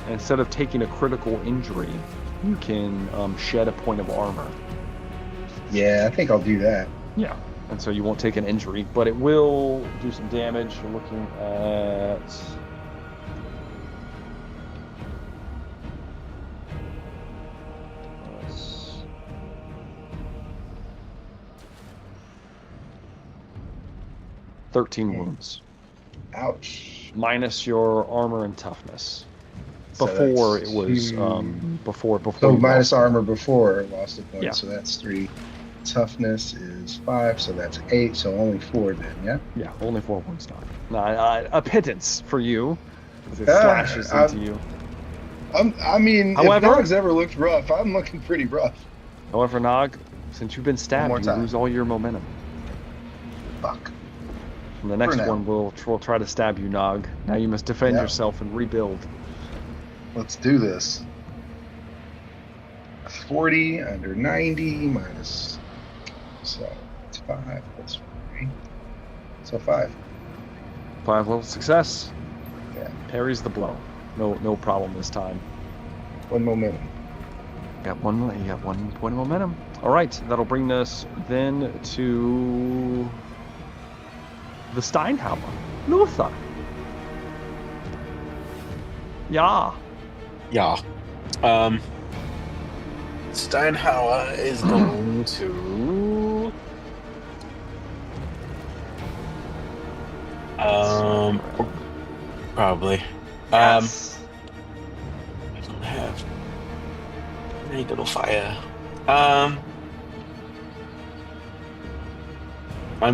[SPEAKER 1] instead of taking a critical injury, you can shed a point of armor.
[SPEAKER 5] Yeah, I think I'll do that.
[SPEAKER 1] Yeah. And so you won't take an injury, but it will do some damage. We're looking at... 13
[SPEAKER 5] Okay.
[SPEAKER 1] wounds,
[SPEAKER 5] Ouch.
[SPEAKER 1] minus your armor and toughness.
[SPEAKER 5] So
[SPEAKER 1] Before
[SPEAKER 5] that's
[SPEAKER 1] it was
[SPEAKER 5] two.
[SPEAKER 1] before
[SPEAKER 5] So
[SPEAKER 1] you
[SPEAKER 5] minus
[SPEAKER 1] lost it.
[SPEAKER 5] armor before lost a point.
[SPEAKER 1] Yeah.
[SPEAKER 5] So that's 3. Toughness is 5. So that's 8. So only 4 then. Yeah.
[SPEAKER 1] Yeah, only 4 wounds knocked. A pittance for you as it
[SPEAKER 5] Ah,
[SPEAKER 1] slashes into you.
[SPEAKER 5] I mean,
[SPEAKER 1] However-
[SPEAKER 5] if Nog's ever looked rough, I'm looking pretty rough.
[SPEAKER 1] However, Nog, since you've been
[SPEAKER 5] more
[SPEAKER 1] stabbed, you
[SPEAKER 5] time.
[SPEAKER 1] lose all your momentum.
[SPEAKER 5] Fuck.
[SPEAKER 1] And the next
[SPEAKER 5] now.
[SPEAKER 1] one will try to stab you, Nog. Now you must defend
[SPEAKER 5] Yeah.
[SPEAKER 1] yourself and rebuild.
[SPEAKER 5] Let's do this. 40 under 90 minus. So it's 5 plus 3. So 5.
[SPEAKER 1] 5 level success.
[SPEAKER 5] Yeah.
[SPEAKER 1] Parries the blow. No problem this time.
[SPEAKER 5] 1 momentum.
[SPEAKER 1] You got 1 point of momentum. All right, that'll bring us then to the Steinhauer. Luther. Yeah.
[SPEAKER 3] Yeah. Steinhauer is going to. Probably.
[SPEAKER 1] Yes.
[SPEAKER 3] I don't have any little fire. I'm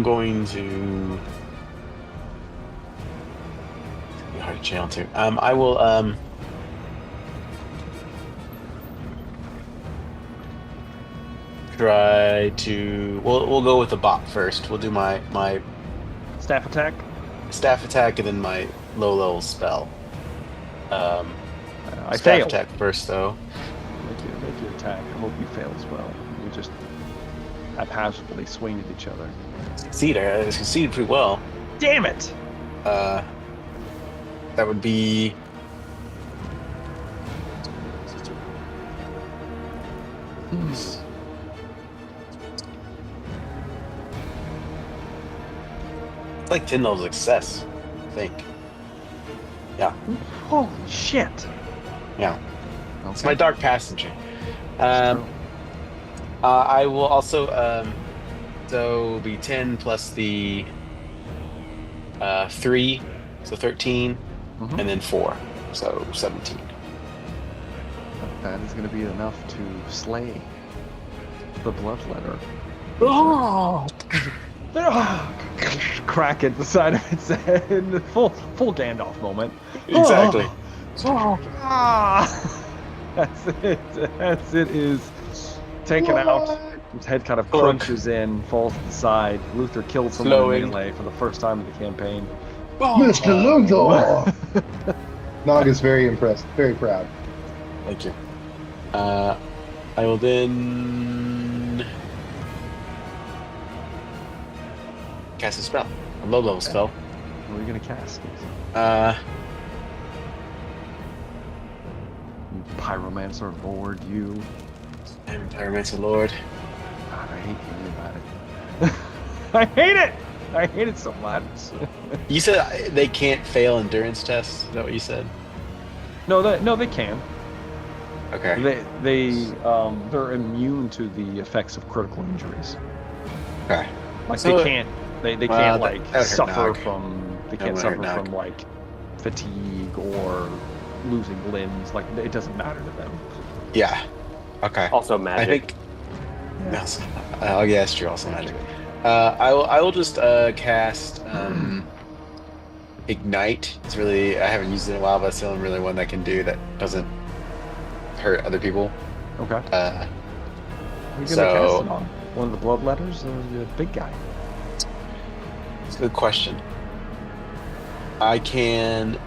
[SPEAKER 3] going to. It's gonna be hard to channel to. I will. Try to. We'll go with the bot first. We'll do my
[SPEAKER 1] Staff attack.
[SPEAKER 3] staff attack and then my low level spell.
[SPEAKER 1] I
[SPEAKER 3] Staff
[SPEAKER 1] failed.
[SPEAKER 3] attack first though.
[SPEAKER 1] Make your attack. I hope you fail as well. You just haphazardly swing at each other.
[SPEAKER 3] I succeeded pretty well.
[SPEAKER 1] Damn it!
[SPEAKER 3] That would be. It's like 10 level success, I think. Yeah.
[SPEAKER 1] Holy shit!
[SPEAKER 3] Yeah.
[SPEAKER 1] Okay.
[SPEAKER 3] It's my dark passenger.
[SPEAKER 1] That's true.
[SPEAKER 3] I will also so be 10 plus the 3, so 13,
[SPEAKER 1] Mhm.
[SPEAKER 3] and then 4, so 17.
[SPEAKER 1] That is going to be enough to slay the bloodletter.
[SPEAKER 3] Oh!
[SPEAKER 1] Crack at the side of its head. Full Gandalf moment.
[SPEAKER 3] Exactly.
[SPEAKER 1] Ah! That's it. That's it. Is taken out. His head kind of crunches in, falls to the side. Luther kills someone in
[SPEAKER 3] Flowing.
[SPEAKER 1] melee for the first time in the campaign.
[SPEAKER 5] Mr. Luthor! Nog is very impressed, very proud.
[SPEAKER 3] Thank you. I will then cast a spell, a low level spell.
[SPEAKER 1] What are you gonna cast? You pyromancer lord, you.
[SPEAKER 3] I'm Pyromancer Lord.
[SPEAKER 1] God, I hate hearing about it. I hate it. I hate it so much.
[SPEAKER 3] You said they can't fail endurance tests. Is that what you said?
[SPEAKER 1] No, they can.
[SPEAKER 3] Okay.
[SPEAKER 1] They're immune to the effects of critical injuries.
[SPEAKER 3] Okay.
[SPEAKER 1] Like
[SPEAKER 3] So-
[SPEAKER 1] they can't
[SPEAKER 3] Well,
[SPEAKER 1] can't
[SPEAKER 3] that would hurt
[SPEAKER 1] suffer
[SPEAKER 3] Nog.
[SPEAKER 1] from
[SPEAKER 3] That
[SPEAKER 1] can't
[SPEAKER 3] would hurt
[SPEAKER 1] suffer
[SPEAKER 3] Nog.
[SPEAKER 1] from like fatigue or losing limbs. Like it doesn't matter to them.
[SPEAKER 3] Yeah. Okay.
[SPEAKER 6] Also
[SPEAKER 3] I
[SPEAKER 6] magic.
[SPEAKER 3] think. Yes. Oh yeah, it's true. Also magic. I will just cast Ignite. It's really I haven't used it in a while, but it's the only really one that can do that doesn't hurt other people.
[SPEAKER 1] Okay.
[SPEAKER 3] Uh,
[SPEAKER 1] What are you gonna
[SPEAKER 3] so-
[SPEAKER 1] cast it on? One of the bloodletters or the big guy?
[SPEAKER 3] It's a good question. I can,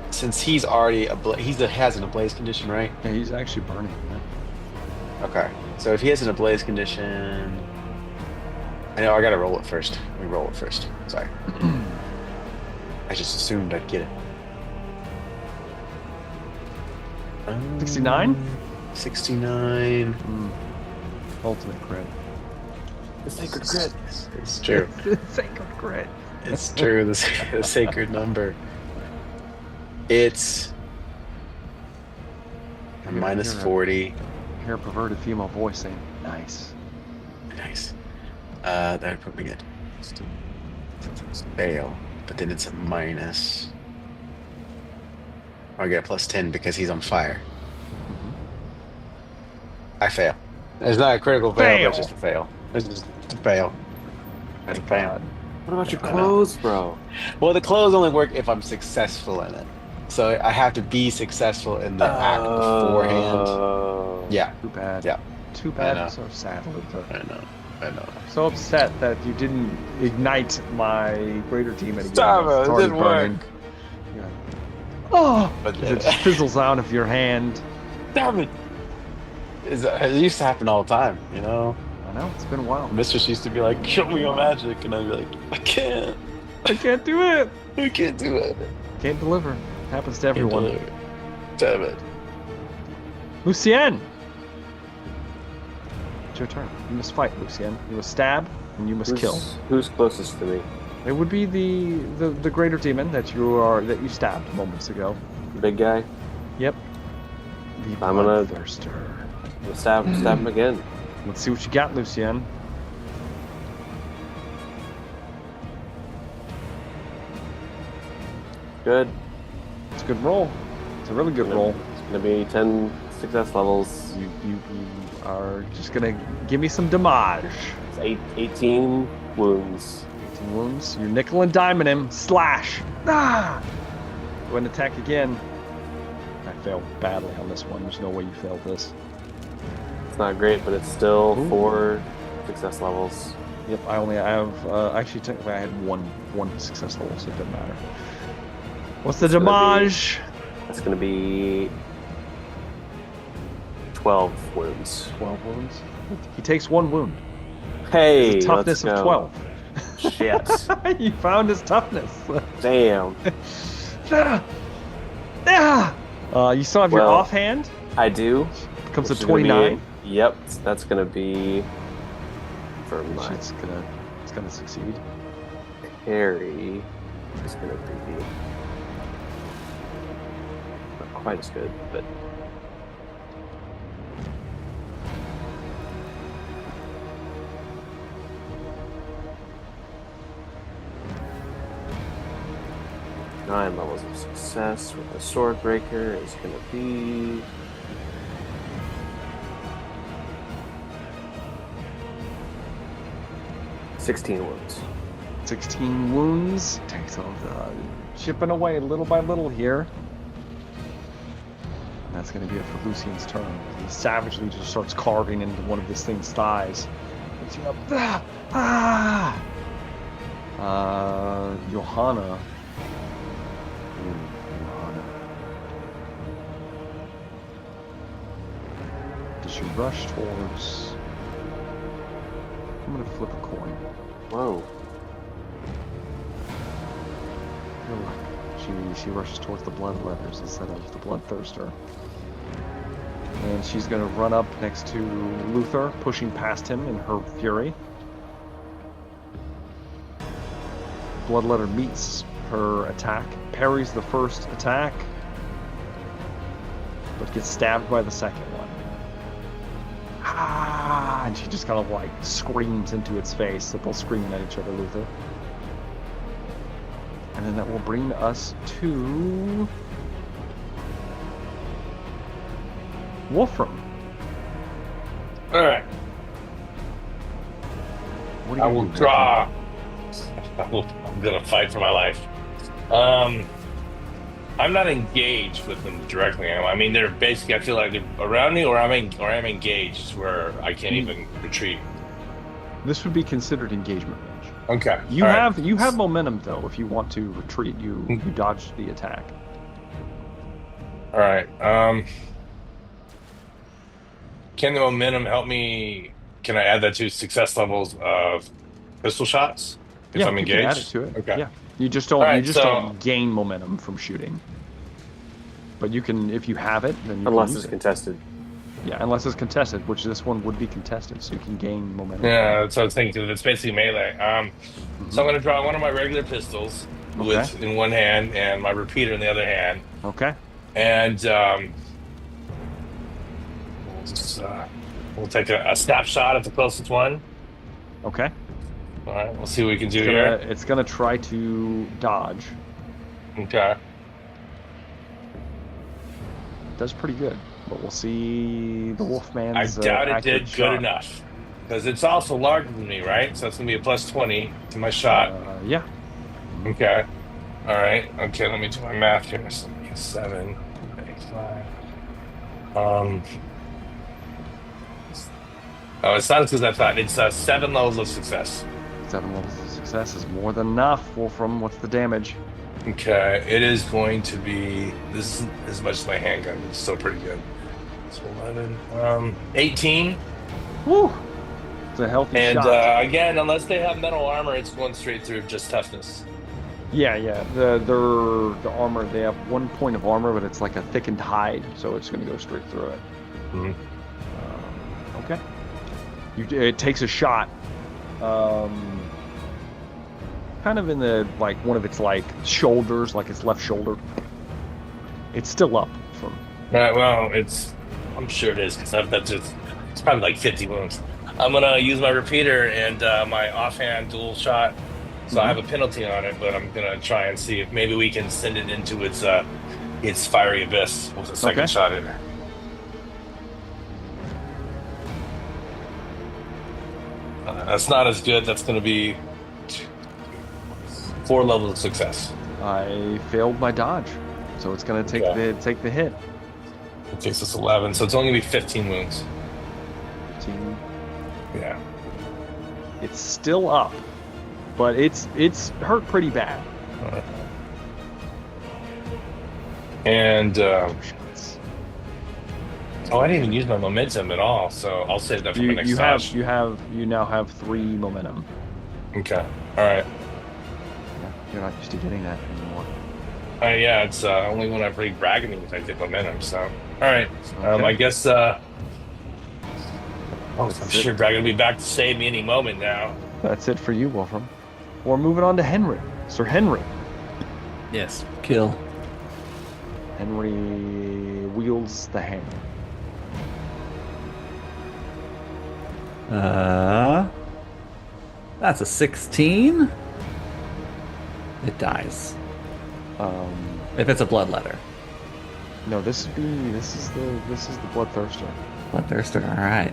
[SPEAKER 3] since he's already has an ablaze condition, right?
[SPEAKER 1] Yeah, he's actually burning. Yeah.
[SPEAKER 3] Okay. So if he has an ablaze condition, I know I gotta roll it first. Let me roll it first. Sorry. I just assumed I'd get it.
[SPEAKER 1] 69?
[SPEAKER 3] 69.
[SPEAKER 1] Ultimate crit.
[SPEAKER 3] The sacred crit. It's true.
[SPEAKER 1] Sacred crit.
[SPEAKER 3] It's true. The sacred number. It's a minus
[SPEAKER 1] You're
[SPEAKER 3] 40.
[SPEAKER 1] Hear a perverted female voice saying, "Nice."
[SPEAKER 3] Nice. That would put me good. Fail, but then it's a minus. I get +10 because he's on fire. I fail. It's not a critical fail, but it's just a fail. It's just a fail. It's a fail.
[SPEAKER 6] What about your clothes, bro?
[SPEAKER 3] Well, the clothes only work if I'm successful in it. So I have to be successful in the act beforehand. Yeah.
[SPEAKER 1] Too bad.
[SPEAKER 3] Yeah.
[SPEAKER 1] Too bad. I'm so sad, Luther.
[SPEAKER 3] I know.
[SPEAKER 1] I'm so upset that you didn't ignite my greater demon again.
[SPEAKER 3] Stop it! It didn't work.
[SPEAKER 1] Yeah. Oh!
[SPEAKER 3] But
[SPEAKER 1] it just fizzles out of your hand.
[SPEAKER 3] Damn it! It used to happen all the time, you know?
[SPEAKER 1] I know, it's been a while.
[SPEAKER 3] Mistress used to be like, show me your magic. And I'd be like, I can't
[SPEAKER 1] do it.
[SPEAKER 3] I can't do it.
[SPEAKER 1] Can't deliver. It happens to everyone.
[SPEAKER 3] Damn it.
[SPEAKER 1] Lucien! It's your turn. You must fight, Lucien. You must stab, and you must kill.
[SPEAKER 6] Who's closest to me?
[SPEAKER 1] It would be the greater demon that you stabbed moments ago.
[SPEAKER 6] Big guy?
[SPEAKER 1] Yep. The
[SPEAKER 6] I'm gonna
[SPEAKER 1] thirster.
[SPEAKER 6] Stab him again.
[SPEAKER 1] Let's see what you got, Lucien.
[SPEAKER 6] Good.
[SPEAKER 1] It's a good roll. It's a really good roll.
[SPEAKER 6] It's gonna be 10 success levels.
[SPEAKER 1] You are just gonna give me some damage.
[SPEAKER 6] It's 18 wounds.
[SPEAKER 1] 18 wounds. You're nickel and diming him. Slash. Ah! Go ahead and attack again. I failed badly on this one. There's no way you failed this.
[SPEAKER 6] It's not great, but it's still 4 success levels.
[SPEAKER 1] Yep, I have actually technically I had one success level, so it doesn't matter. What's the damage?
[SPEAKER 6] That's gonna be 12 wounds.
[SPEAKER 1] 12 wounds. He takes 1 wound.
[SPEAKER 6] Hey,
[SPEAKER 1] toughness of 12.
[SPEAKER 6] Shit.
[SPEAKER 1] You found his toughness.
[SPEAKER 6] Damn.
[SPEAKER 1] You still have your offhand?
[SPEAKER 6] I do.
[SPEAKER 1] Comes to 29.
[SPEAKER 6] Yep, that's gonna be for my.
[SPEAKER 1] It's gonna succeed.
[SPEAKER 6] Parry is gonna be not quite as good, but. Nine levels of success with the sword breaker is going to be 16 wounds.
[SPEAKER 1] 16 wounds. Takes all the chipping away little by little here. And that's going to be it for Lucien's turn. He savagely just starts carving into one of this thing's thighs. Picks him up. Johanna. Does she rush towards... I'm gonna flip a coin.
[SPEAKER 6] Whoa.
[SPEAKER 1] She rushes towards the bloodletters instead of the bloodthirster. And she's gonna run up next to Luther, pushing past him in her fury. Bloodletter meets her attack, parries the first attack, but gets stabbed by the second one. And she just kind of like screams into its face. They're both screaming at each other, Luther. And then that will bring us to Wolfram.
[SPEAKER 2] All right.
[SPEAKER 1] What do
[SPEAKER 2] I
[SPEAKER 1] you
[SPEAKER 2] will
[SPEAKER 1] do,
[SPEAKER 2] draw. I'm gonna fight for my life. I'm not engaged with them directly. I mean, they're basically. I feel like they're around me, or I'm engaged, where I can't even retreat.
[SPEAKER 1] This would be considered engagement range.
[SPEAKER 2] Okay.
[SPEAKER 1] You have momentum though. If you want to retreat, you dodge the attack.
[SPEAKER 2] All right. Can the momentum help me? Can I add that to success levels of pistol shots if I'm engaged?
[SPEAKER 1] You can add it to it.
[SPEAKER 2] Okay.
[SPEAKER 1] Yeah. You just don't. Don't gain momentum from shooting. But you can, if you have it, then you
[SPEAKER 6] unless
[SPEAKER 1] can
[SPEAKER 6] it's contested.
[SPEAKER 1] Yeah, unless it's contested, which this one would be contested, so you can gain momentum.
[SPEAKER 2] Yeah, that's what I was thinking. It's basically melee. So I'm going to draw one of my regular pistols with in one hand and my repeater in the other hand.
[SPEAKER 1] Okay.
[SPEAKER 2] And we'll take a snapshot at the closest one.
[SPEAKER 1] Okay.
[SPEAKER 2] All right, we'll see what we can do here.
[SPEAKER 1] It's gonna try to dodge.
[SPEAKER 2] Okay.
[SPEAKER 1] Does pretty good, but we'll see the
[SPEAKER 2] I
[SPEAKER 1] Wolfman's
[SPEAKER 2] doubt it
[SPEAKER 1] accurate
[SPEAKER 2] did
[SPEAKER 1] shot.
[SPEAKER 2] good enough because it's also larger than me, right? So it's gonna be a plus 20 to my shot.
[SPEAKER 1] Yeah.
[SPEAKER 2] Okay. All right. Okay. Let me do my math here. So 7, 5. Oh, it's not as good as I thought. It's 7 levels of success.
[SPEAKER 1] 7 levels of success is more than enough. Wolfram, what's the damage?
[SPEAKER 2] Okay, it is going to be this is as much as my handgun. It's still pretty good. So 11, 18.
[SPEAKER 1] Woo! It's a healthy
[SPEAKER 2] And
[SPEAKER 1] shot.
[SPEAKER 2] again, unless they have metal armor, it's going straight through just toughness.
[SPEAKER 1] Yeah. The armor, they have 1 point of armor, but it's like a thickened hide, so it's going to go straight through it.
[SPEAKER 2] Mm-hmm.
[SPEAKER 1] Okay. It takes a shot. Kind of in the like one of its like shoulders, like its left shoulder. It's still up from.
[SPEAKER 2] Well, I'm sure it is because it's probably like 50 wounds. I'm gonna use my repeater and my offhand dual shot, so I have a penalty on it. But I'm gonna try and see if maybe we can send it into its fiery abyss with a second shot in there. That's not as good. That's gonna be 4 levels of success.
[SPEAKER 1] I failed my dodge, so it's gonna take the hit.
[SPEAKER 2] It takes us 11, so it's only gonna be 15 wounds.
[SPEAKER 1] 15.
[SPEAKER 2] Yeah.
[SPEAKER 1] It's still up, but it's hurt pretty bad.
[SPEAKER 2] And I didn't even use my momentum at all, so I'll save that for my next dodge.
[SPEAKER 1] You now have 3 momentum.
[SPEAKER 2] Okay. All right.
[SPEAKER 1] You're not used to getting that anymore.
[SPEAKER 2] Yeah, it's only when I break bragging if I get momentum. So, all right.
[SPEAKER 1] Okay.
[SPEAKER 2] I guess. I'm sure Bragg will be back to save me any moment now.
[SPEAKER 1] That's it for you, Wolfram. We're moving on to Henry. Sir Henry.
[SPEAKER 4] Yes, kill.
[SPEAKER 1] Henry wields the hammer.
[SPEAKER 4] That's a 16. It dies. If it's a bloodletter.
[SPEAKER 1] No, this is the bloodthirster.
[SPEAKER 4] Bloodthirster. All right.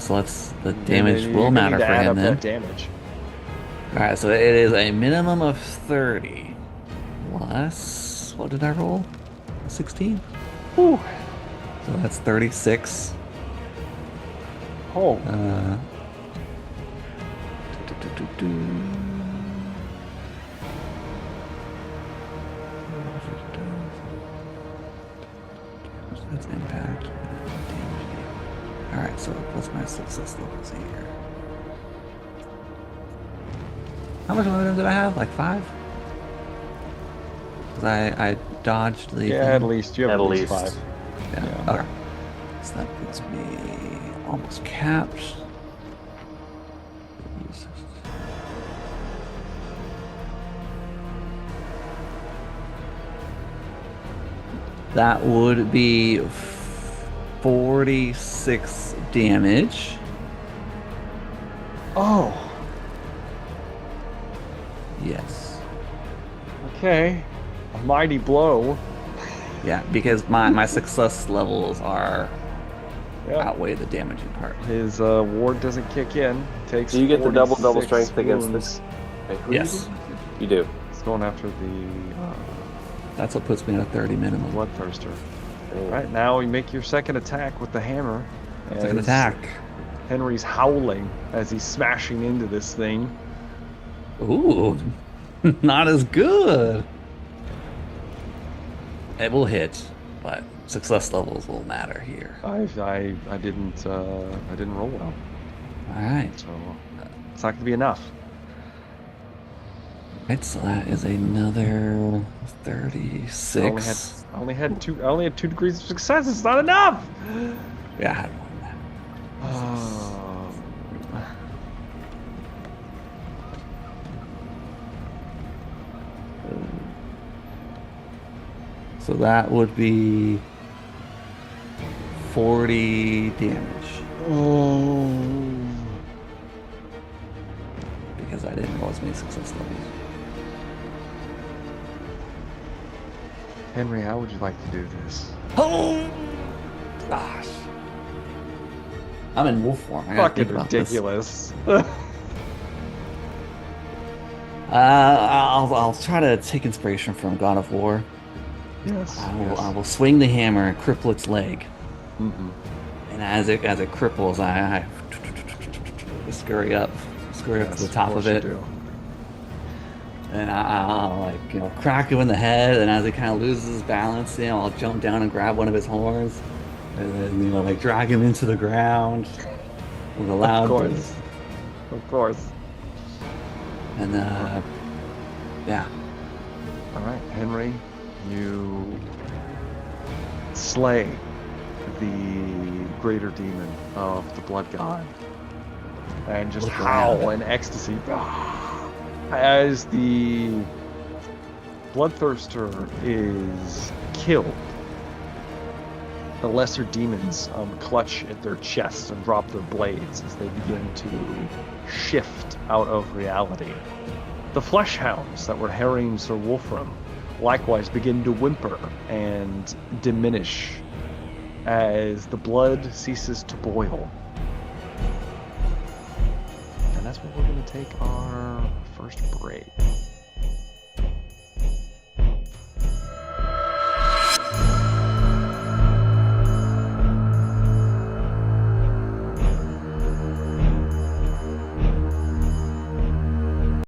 [SPEAKER 4] So the damage will matter for him then.
[SPEAKER 1] That damage.
[SPEAKER 4] All right. So it is a minimum of 30 plus. What did I roll? 16.
[SPEAKER 1] Whew.
[SPEAKER 4] So that's 36.
[SPEAKER 1] Oh.
[SPEAKER 4] That's impact. Alright, so what's my success levels here? How much momentum did I have? Like 5? Because I dodged the...
[SPEAKER 1] Yeah, at least. You have at least 5.
[SPEAKER 4] Yeah. Okay. So that puts me almost capped. That would be 46 damage.
[SPEAKER 1] Oh.
[SPEAKER 4] Yes.
[SPEAKER 1] Okay. A mighty blow.
[SPEAKER 4] Yeah, because my success levels are outweigh the damaging part.
[SPEAKER 1] His ward doesn't kick in. Takes.
[SPEAKER 6] Do you get the double
[SPEAKER 1] 46
[SPEAKER 6] strength against
[SPEAKER 1] wounds.
[SPEAKER 6] this?
[SPEAKER 4] Yes.
[SPEAKER 6] You do.
[SPEAKER 1] It's going after the
[SPEAKER 4] That's what puts me at a 30 minimum.
[SPEAKER 1] bloodthirster. All right, now you make your second attack with the hammer.
[SPEAKER 4] Second attack.
[SPEAKER 1] Henry's howling as he's smashing into this thing.
[SPEAKER 4] Ooh, not as good. It will hit, but success levels will matter here.
[SPEAKER 1] I didn't roll well.
[SPEAKER 4] All right.
[SPEAKER 1] So it's not gonna be enough.
[SPEAKER 4] Right, so that is another 36.
[SPEAKER 1] I only had 2 degrees of success. It's not enough.
[SPEAKER 4] Yeah, I had one. So that would be 40 damage.
[SPEAKER 1] Oh.
[SPEAKER 4] Because because I didn't roll as many success levels.
[SPEAKER 1] Henry, how would you like to do this?
[SPEAKER 4] Oh gosh. I'm in wolf form. I gotta
[SPEAKER 1] Fucking
[SPEAKER 4] think about this.
[SPEAKER 1] ridiculous.
[SPEAKER 4] I'll try to take inspiration from God of War.
[SPEAKER 1] Yes.
[SPEAKER 4] I will swing the hammer and cripple its leg.
[SPEAKER 1] Mm-hmm.
[SPEAKER 4] And as it cripples, I scurry up to the top of it. And I'll like crack him in the head. And as he kind of loses his balance, I'll jump down and grab one of his horns, and then like drag him into the ground with a loud buzz.
[SPEAKER 1] Of course.
[SPEAKER 4] And yeah.
[SPEAKER 1] All right, Henry, you slay the greater demon of the blood god and just howl in ecstasy as the bloodthirster is killed. The lesser demons clutch at their chests and drop their blades as they begin to shift out of reality. The flesh hounds that were harrying Sir Wolfram likewise begin to whimper and diminish as the blood ceases to boil. And that's where we're going to take our first break.